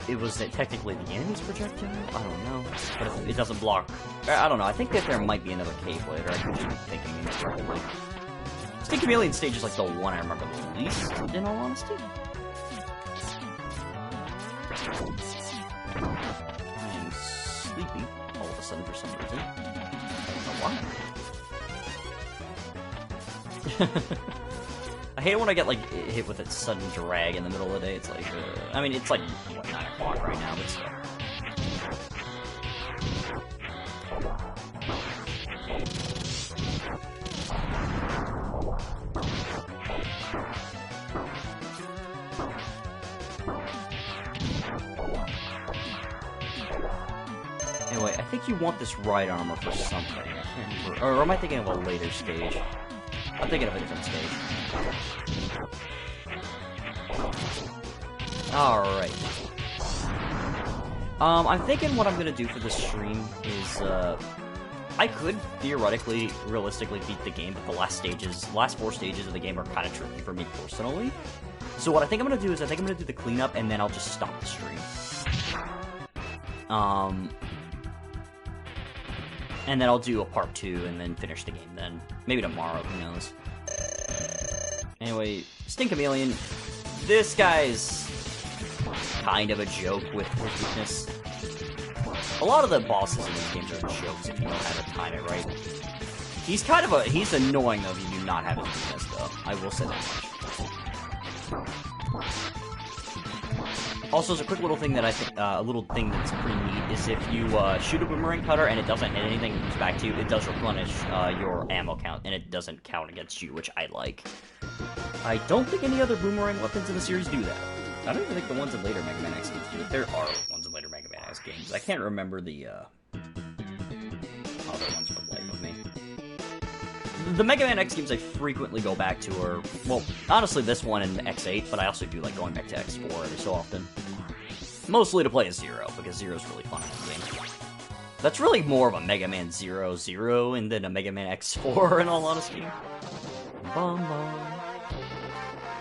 Speaker 1: it was technically the enemy's projectile? I don't know. But it doesn't block... I don't know, I think that there might be another cave later. I could just be thinking incorrectly. Stinkamelion stage is, like, the one I remember the least, in all honesty. I'm sleepy all of a sudden for some reason. I don't know why. I hate it when I get, like, hit with a sudden drag in the middle of the day. It's like, I mean, it's like, what, 9 o'clock right now, but still. Anyway, I think you want this right armor for something. I can't remember. Or am I thinking of a later stage? I'm thinking of a different stage. Alright. I'm thinking what I'm gonna do for this stream is, I could theoretically, realistically beat the game, but the last 4 stages of the game are kind of tricky for me personally. So what I think I'm gonna do is, I think I'm gonna do the cleanup, and then I'll just stop the stream. And then I'll do a part 2, and then finish the game then. Maybe tomorrow, who knows. Anyway, Stinkamelion, this guy's kind of a joke with weakness. A lot of the bosses in these games are jokes if you know how to time it right. He's annoying though if you do not have his weakness though. I will say that much. Also, as a quick little thing that I think, a little thing that's pretty neat is if you shoot a boomerang cutter and it doesn't hit anything, it comes back to you, it does replenish your ammo count, and it doesn't count against you, which I like. I don't think any other boomerang weapons in the series do that. I don't even think the ones in later Mega Man X games do it. There are ones in later Mega Man X games. I can't remember the other ones for the life of me. The Mega Man X games I frequently go back to are, well, honestly this one and X8, but I also do like going back to X4 every so often. Mostly to play as Zero, because Zero's really fun in the game. That's really more of a Mega Man 0-0 and then a Mega Man X4 in all honesty. Bum bum.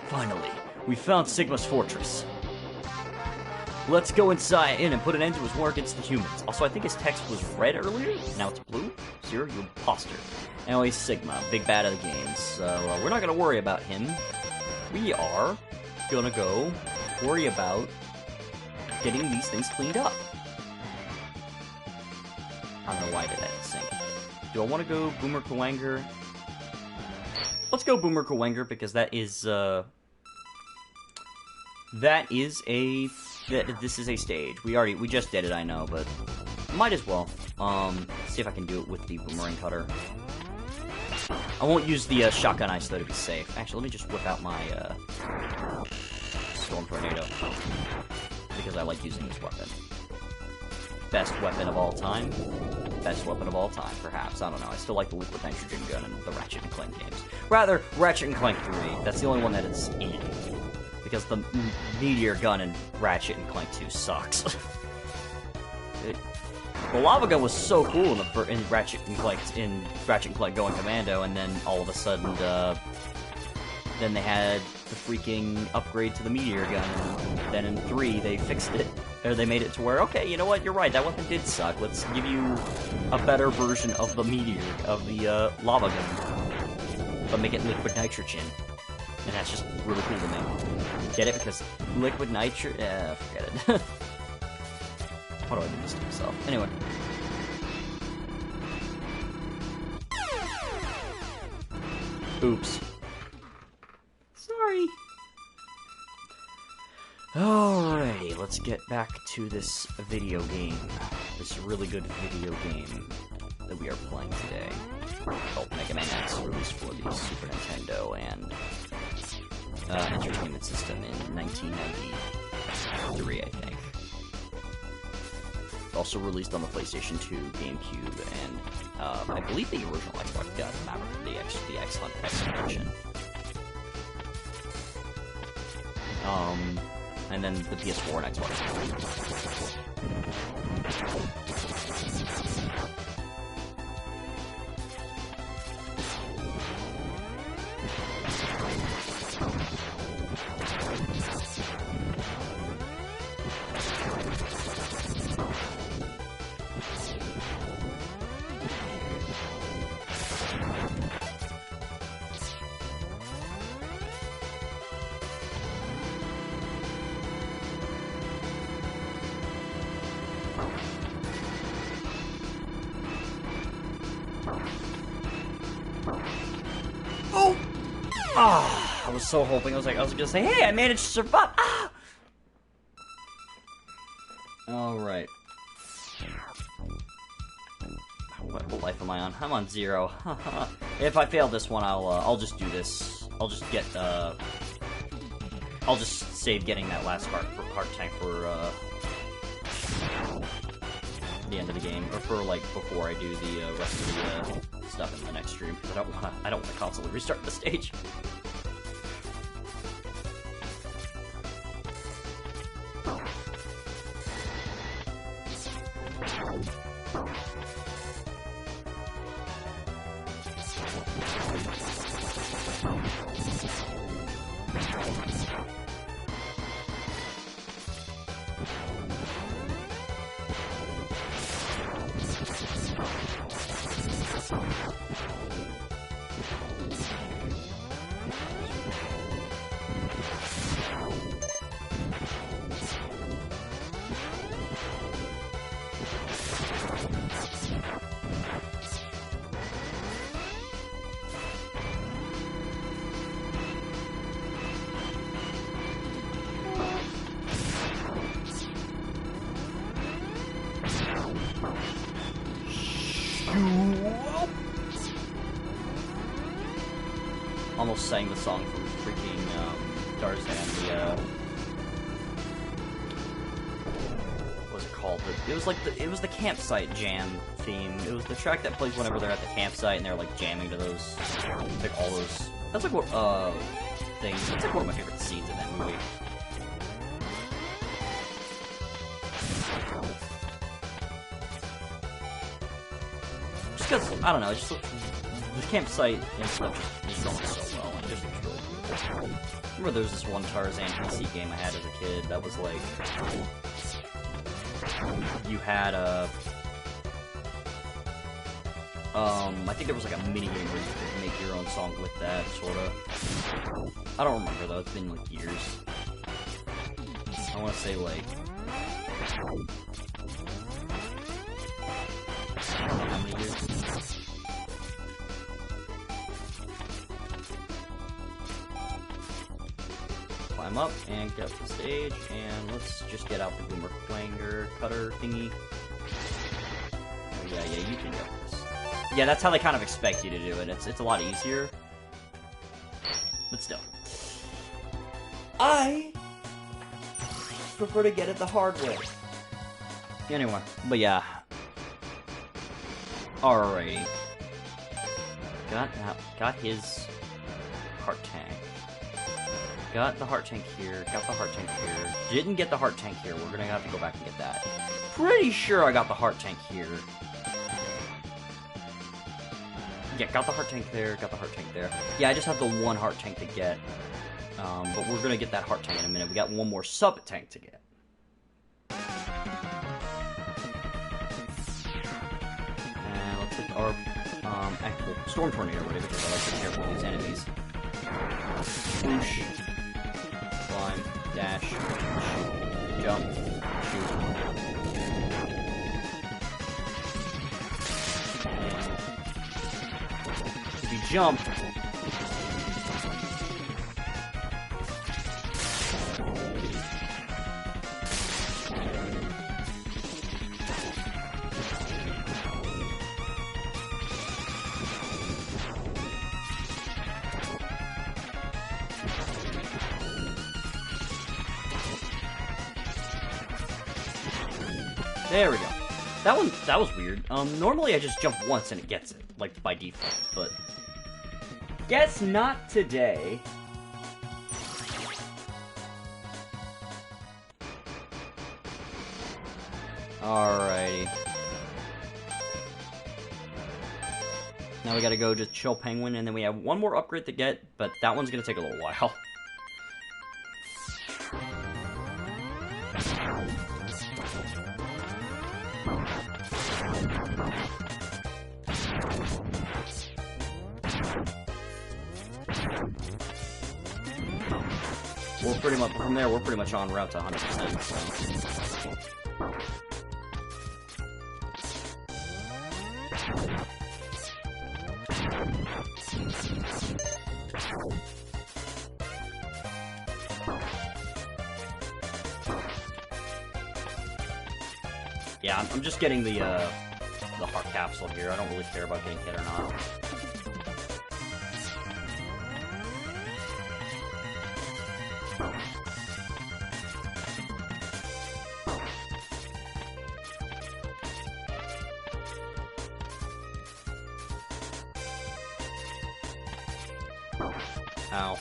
Speaker 1: Finally, we found Sigma's fortress. Let's go inside in and put an end to his war against the humans. Also, I think his text was red earlier, now it's blue. Zero, you imposter. Anyway, Sigma, big bad of the game, so we're not gonna worry about him. We are gonna go worry about getting these things cleaned up. I don't know why I did that in sync. Do I want to go Boomer Kawanger? Let's go Boomer Kawanger because that is this is a stage. We just did it, I know, but might as well. See if I can do it with the boomerang cutter. I won't use the shotgun ice though to be safe. Actually, let me just whip out my Storm Tornado because I like using this weapon. Best weapon of all time. Best weapon of all time, perhaps. I don't know. I still like the Liquid Nitrogen gun and the Ratchet and Clank games. Rather, Ratchet and Clank 3. That's the only one that it's in. because the meteor gun in Ratchet and Clank 2 sucks. The lava gun was so cool in Ratchet and Clank Going Commando, and then all of a sudden, then they had the freaking upgrade to the meteor gun, and then in 3 they fixed it, or they made it to where, okay, you know what, you're right, that weapon did suck. Let's give you a better version of the lava gun, but make it liquid nitrogen, and that's just really cool to me. Get it? Because liquid nitrogen, forget it. How do I do this to myself? Anyway. Oops. Sorry. Alrighty, let's get back to this video game. This really good video game that we are playing today. Called Mega Man X, released for the Super Nintendo and Entertainment System in 1993, I think. Also released on the PlayStation 2, GameCube, and I believe the original Xbox got the X version. And then the PS4 and Xbox. Oh! Ah! I was so hoping. I was gonna say, hey, I managed to survive. Ah! Alright. What life am I on? I'm on 0. If I fail this one, I'll just do this. I'll just get, I'll just save getting that last heart tank for, the end of the game, or for, like, before I do the, rest of the, stuff in the next stream, because I don't wanna constantly restart the stage. Almost sang the song from freaking Tarzan, what was it called? It was the campsite jam theme. It was the track that plays whenever they're at the campsite and they're like jamming to those, like all those. That's like what things. That's like one of my favorite scenes in that movie. Just because I don't know, it just looks, the campsite and stuff just going so well, and just looks really cool. Remember there was this one Tarzan PC game I had as a kid that was like, you had a, I think there was like a mini game where you could make your own song with that, sorta. I don't remember though, it's been like years. I wanna say like, I don't know how many years. Climb up and get up the stage, and let's just get out the boomer clanger cutter thingy. Oh, yeah, you can get this. Yeah, that's how they kind of expect you to do it. It's a lot easier, but still, I prefer to get it the hard way. Anyway, but yeah. Alrighty. Got his heart tank. Got the heart tank here. Got the heart tank here. Didn't get the heart tank here. We're gonna have to go back and get that. Pretty sure I got the heart tank here. Yeah, got the heart tank there. Got the heart tank there. Yeah, I just have the one heart tank to get. But we're gonna get that heart tank in a minute. We got one more sub tank to get. And let's take our actual storm tornado ready because I like to be careful with these enemies. Whoosh. Climb. Dash. Shoot, jump. Shoot. And if you jump, there we go. That was weird. Normally I just jump once and it gets it, like by default, but guess not today. Alrighty. Now we gotta go to Chill Penguin, and then we have one more upgrade to get, but that one's gonna take a little while. We're pretty much, from there, we're pretty much on route to 100%, so. Yeah, I'm just getting the heart capsule here. I don't really care about getting hit or not. Ow.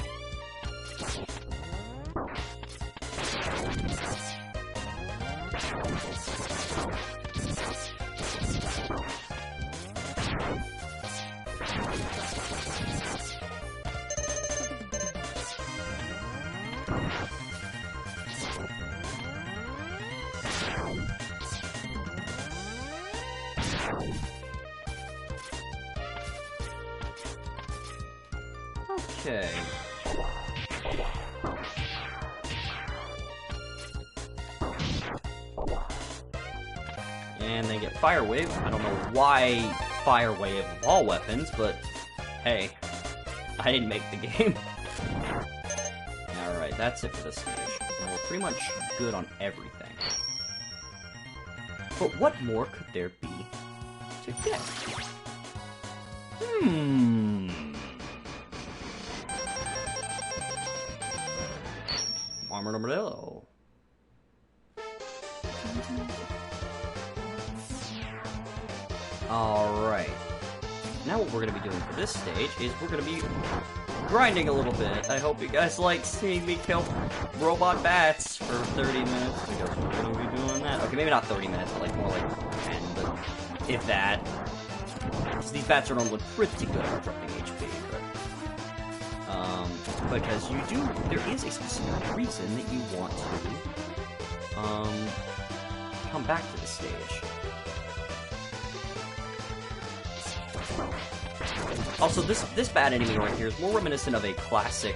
Speaker 1: Okay. And they get Fire Wave. I don't know why Fire Wave of all weapons, but hey, I didn't make the game. Alright, that's it for this stage. And we're pretty much good on everything. But what more could there be to get? Armored Armadillo. Alright. Now what we're going to be doing for this stage is we're going to be grinding a little bit. I hope you guys like seeing me kill robot bats for 30 minutes, because we're going to be doing that. Okay, maybe not 30 minutes, but like more like 10, but if that. So these bats are normally pretty good at dropping HP, but because there is a specific reason that you want to come back to the stage. Also, this bat enemy right here is more reminiscent of a classic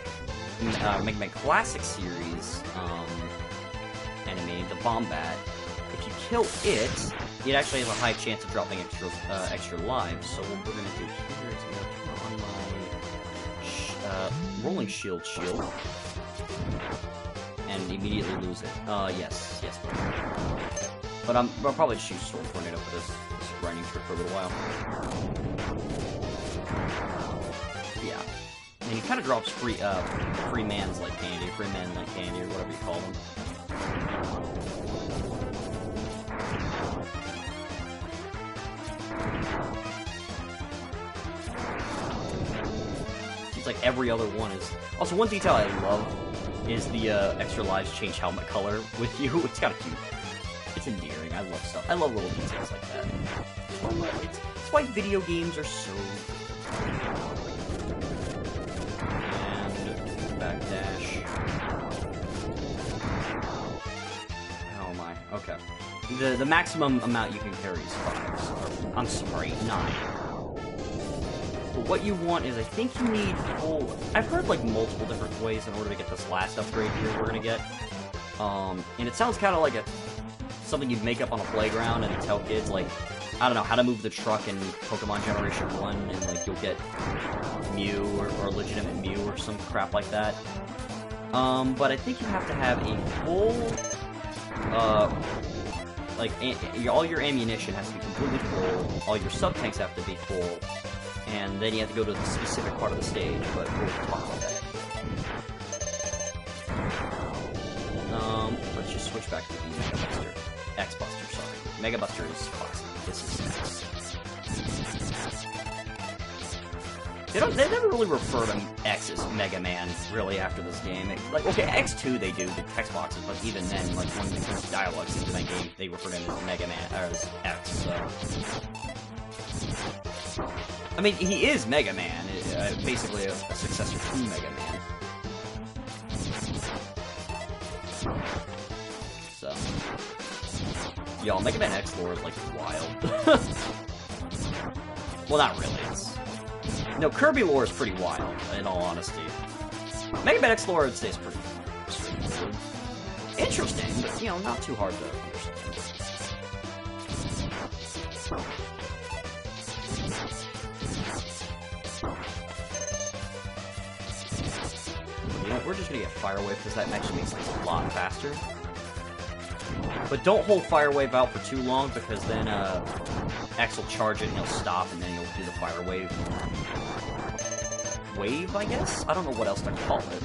Speaker 1: Mega Man Classic series enemy, the Bomb Bat. If you kill it, it actually has a high chance of dropping extra lives. So what we're gonna do here is I'm gonna turn on my rolling shield, and immediately lose it. Yes. But I'll probably just use Storm Tornado for this grinding trick for a little while. Yeah. And he kind of drops free mans like candy, free men like candy, or whatever you call them. seems like every other one is... Also, one detail I love is the extra lives change helmet color with you. It's kind of cute. It's endearing. I love stuff. I love little details like that. It's why video games are so... And... backdash. Oh my. Okay. The maximum amount you can carry is 5. I'm sorry, 9. But what you want is, I think you need full... I've heard, like, multiple different ways in order to get this last upgrade here we're gonna get. And it sounds kind of like something you'd make up on a playground and tell kids, like, I don't know, how to move the truck in Pokemon Generation 1, and, like, you'll get Mew or legitimate Mew or some crap like that. But I think you have to have a full... all your ammunition has to be completely full, all your sub-tanks have to be full, and then you have to go to the specific part of the stage, but we'll talk about that. Let's just switch back to the Mega Buster. X-Buster, sorry. Mega Buster is classic. This is X. They never really refer to X as Mega Man, really, after this game. Like, okay, X2 they do, the text boxes, but even then, like, when they turn dialogues into that game, they refer to him as Mega Man, or as X, so... I mean, he is Mega Man, basically a successor to Mega Man. So... Y'all, Mega Man X lore is, like, wild. Well, not really, No, Kirby lore is pretty wild, in all honesty. Mega Man X lore, I would say, is pretty straightforward. Interesting, but, you know, not too hard to understand. You know, we're just gonna get Fire Wave, because that actually makes things a lot faster. But don't hold Fire Wave out for too long, because then, X will charge it, and he'll stop, and then he'll do the Fire Wave. Wave, I guess? I don't know what else to call it.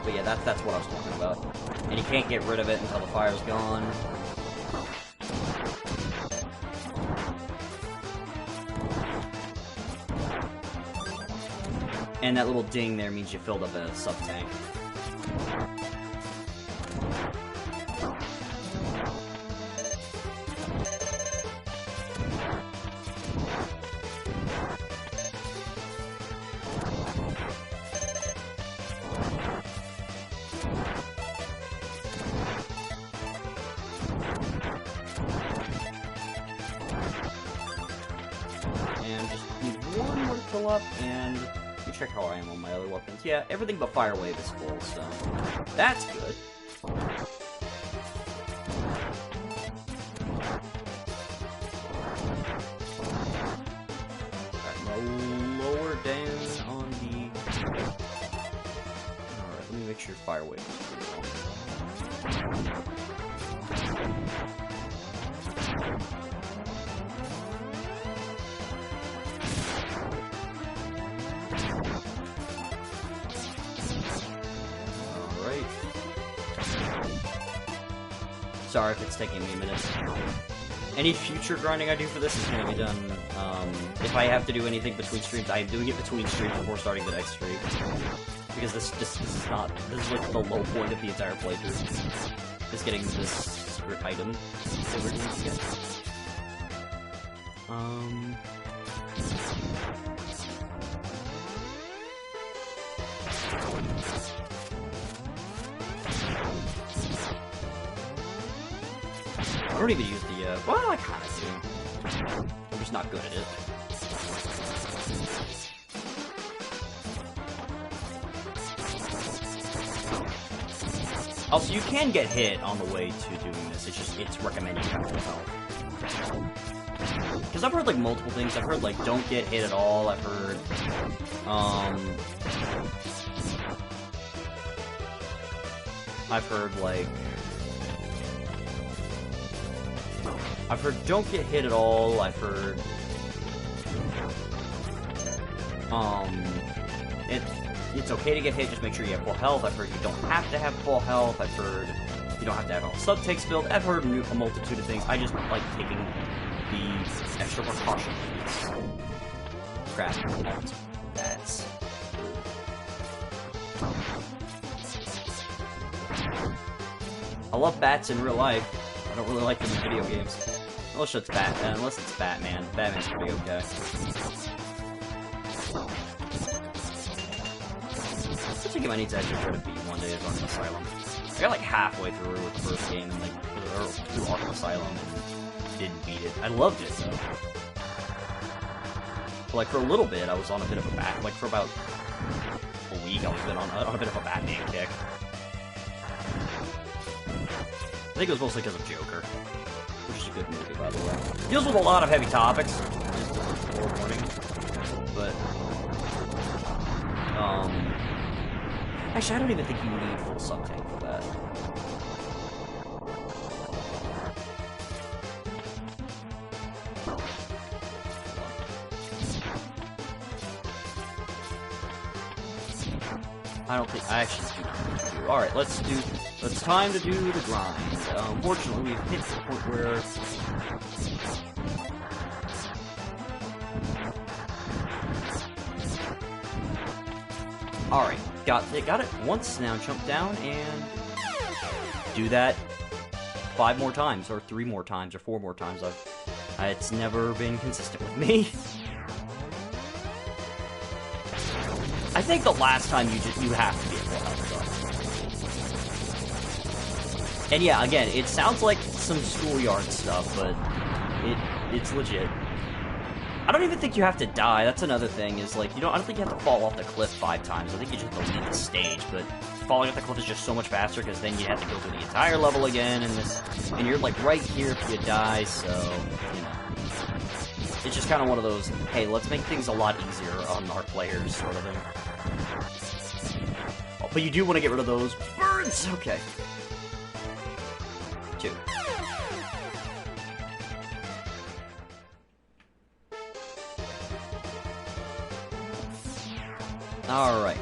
Speaker 1: But yeah, that's what I was talking about. And you can't get rid of it until the fire's gone. And that little ding there means you filled up a sub-tank. And just need one more fill up, and let me check how I am on my other weapons. Yeah, everything but Fire Wave is full, so that's good. Lower down on the... Alright, let me make sure Fire Wave is pretty well. Alright. Sorry if it's taking me a minute. Any future grinding I do for this is going to be done, if I have to do anything between streams, I am doing it between streams before starting the next stream. Because this is like the low point of the entire playthrough. Is getting this secret item that we're going to get. I don't even use the, well, I kinda do. I'm just not good at it. Also, you can get hit on the way to doing this, it's recommended you have to help. Because I've heard, like, multiple things. I've heard, like, don't get hit at all. I've heard, don't get hit at all. I've heard, it's okay to get hit, just make sure you have full health. I've heard you don't have to have full health. I've heard, You don't have to have all sub takes built. I've heard a multitude of things. I just like taking the extra precaution. Crap. That's... I love bats in real life. I don't really like them in video games. Unless it's Batman. Batman's pretty okay. I think I might need to actually try to beat one day of Arkham Asylum. I got like halfway through with the first game and like through Arkham Asylum and didn't beat it. I loved it though. But like for a little bit, I was on a bit of a like for about a week, I was on a bit of a Batman kick. I think it was mostly because of Joker, which is a good movie, by the way. Deals with a lot of heavy topics, but actually, I don't even think you need full sub-tank for that. I don't think I actually do. All right, it's time to do the grind. Unfortunately, we've hit the point where all right, got it once. Now jump down and do that 5 more times, or 3 more times, or 4 more times. It's never been consistent with me. I think the last time you have to be at full health. And yeah, again, it sounds like some schoolyard stuff, but it's legit. I don't even think you have to die. That's another thing. Is like I don't think you have to fall off the cliff 5 times. I think you just have to leave the stage. But falling off the cliff is just so much faster because then you have to go through the entire level again, and you're like right here if you die. So you know. It's just kind of one of those, hey, let's make things a lot easier on our players, sort of thing. Oh, but you do want to get rid of those birds! Okay. 2. Alright.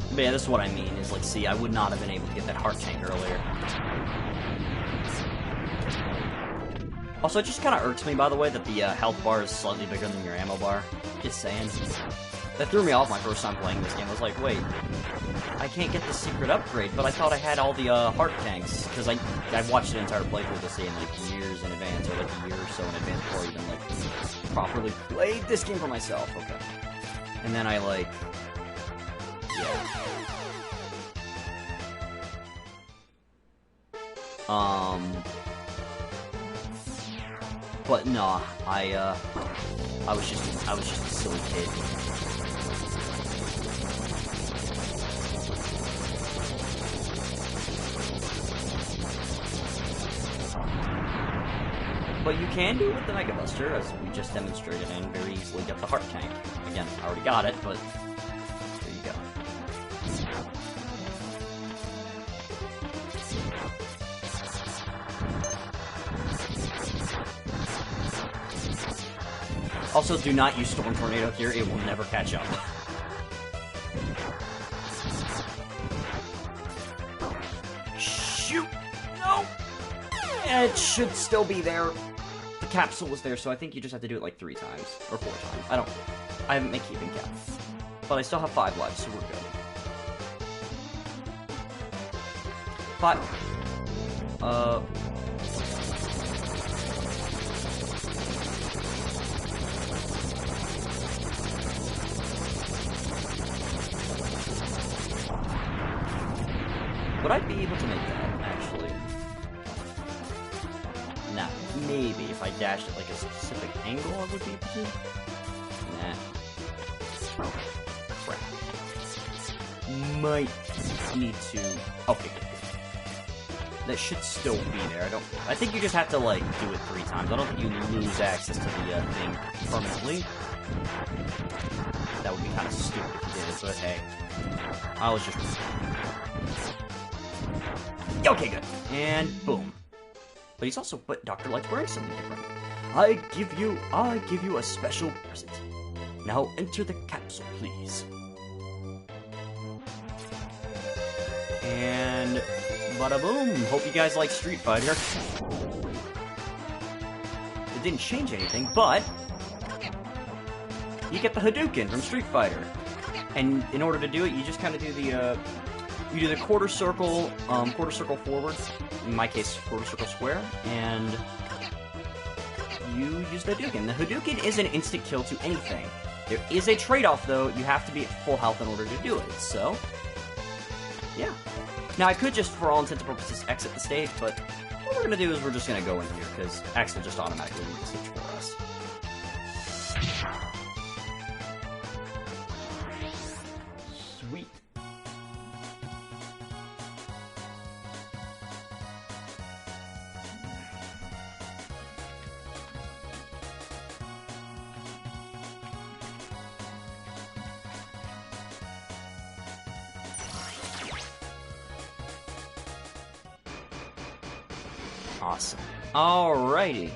Speaker 1: But yeah, this is what I mean, is like, see, I would not have been able to get that heart tank earlier. Also, it just kind of irks me, by the way, that the health bar is slightly bigger than your ammo bar. Just saying. That threw me off my first time playing this game. I was like, wait, I can't get the secret upgrade, but I thought I had all the heart tanks, because I've watched an entire playthrough this game like years in advance, or like a year or so in advance before I even like properly played this game for myself. Okay. And then I like... Yeah. But no, I was just a silly kid. But you can do it with the Mega Buster, as we just demonstrated, and very easily get the heart tank. Again, I already got it, but there you go. Also, do not use Storm Tornado here, it will never catch up. Shoot! No! It should still be there. The capsule was there, so I think you just have to do it like 3 times, or 4 times. I haven't been keeping count. But I still have 5 lives, so we're good. 5. Would I be able to make that, actually? Nah, maybe if I dashed at like a specific angle I would be able to? Nah. Crap. Might need to... Okay, good. That should still be there. I think you just have to, like, do it 3 times. I don't think you lose access to the thing permanently. That would be kind of stupid if you did it, but hey. I was just... Okay, good. And boom. But he's also, but Dr. Light's wearing something different. I give you a special present. Now enter the capsule, please. And bada boom. Hope you guys like Street Fighter. It didn't change anything, but you get the Hadouken from Street Fighter. And in order to do it, you just kind of do the quarter circle forward. In my case, quarter circle square, and you use the Hadouken. The Hadouken is an instant kill to anything. There is a trade-off, though. You have to be at full health in order to do it, so yeah. Now, I could just, for all intents and purposes, exit the stage, but what we're going to do is we're just going to go in here, because X will just automatically leave the stage for us. Sweet. Awesome. Alrighty.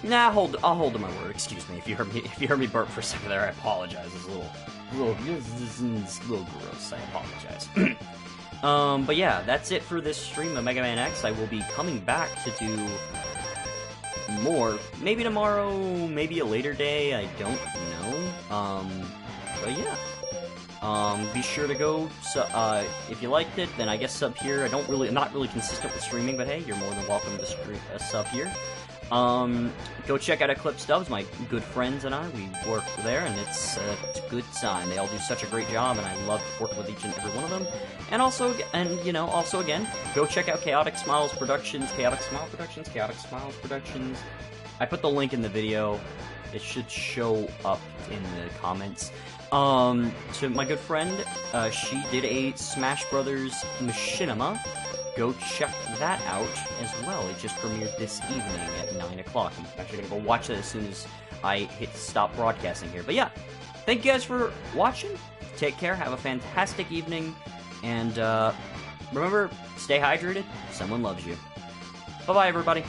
Speaker 1: Nah, I'll hold to my word. Excuse me if you heard me burp for a second there. I apologize. It's a little gross. I apologize. But yeah, that's it for this stream of Mega Man X. I will be coming back to do more. Maybe tomorrow, maybe a later day. I don't know. But yeah. Be sure to go, if you liked it, then I guess sub here. I'm not really consistent with streaming, but hey, you're more than welcome to sub here. Go check out Eclipse Dubs, my good friends and I, we work there, and it's a good sign. They all do such a great job, and I love working with each and every one of them. And also, again, go check out Chaotic Smiles Productions, Chaotic Smiles Productions. I put the link in the video. It should show up in the comments. To my good friend, she did a Smash Brothers Machinima. Go check that out as well. It just premiered this evening at 9 o'clock. I'm actually gonna go watch it as soon as I hit stop broadcasting here. But yeah, thank you guys for watching. Take care, have a fantastic evening, and remember, stay hydrated. Someone loves you. Bye-bye, everybody.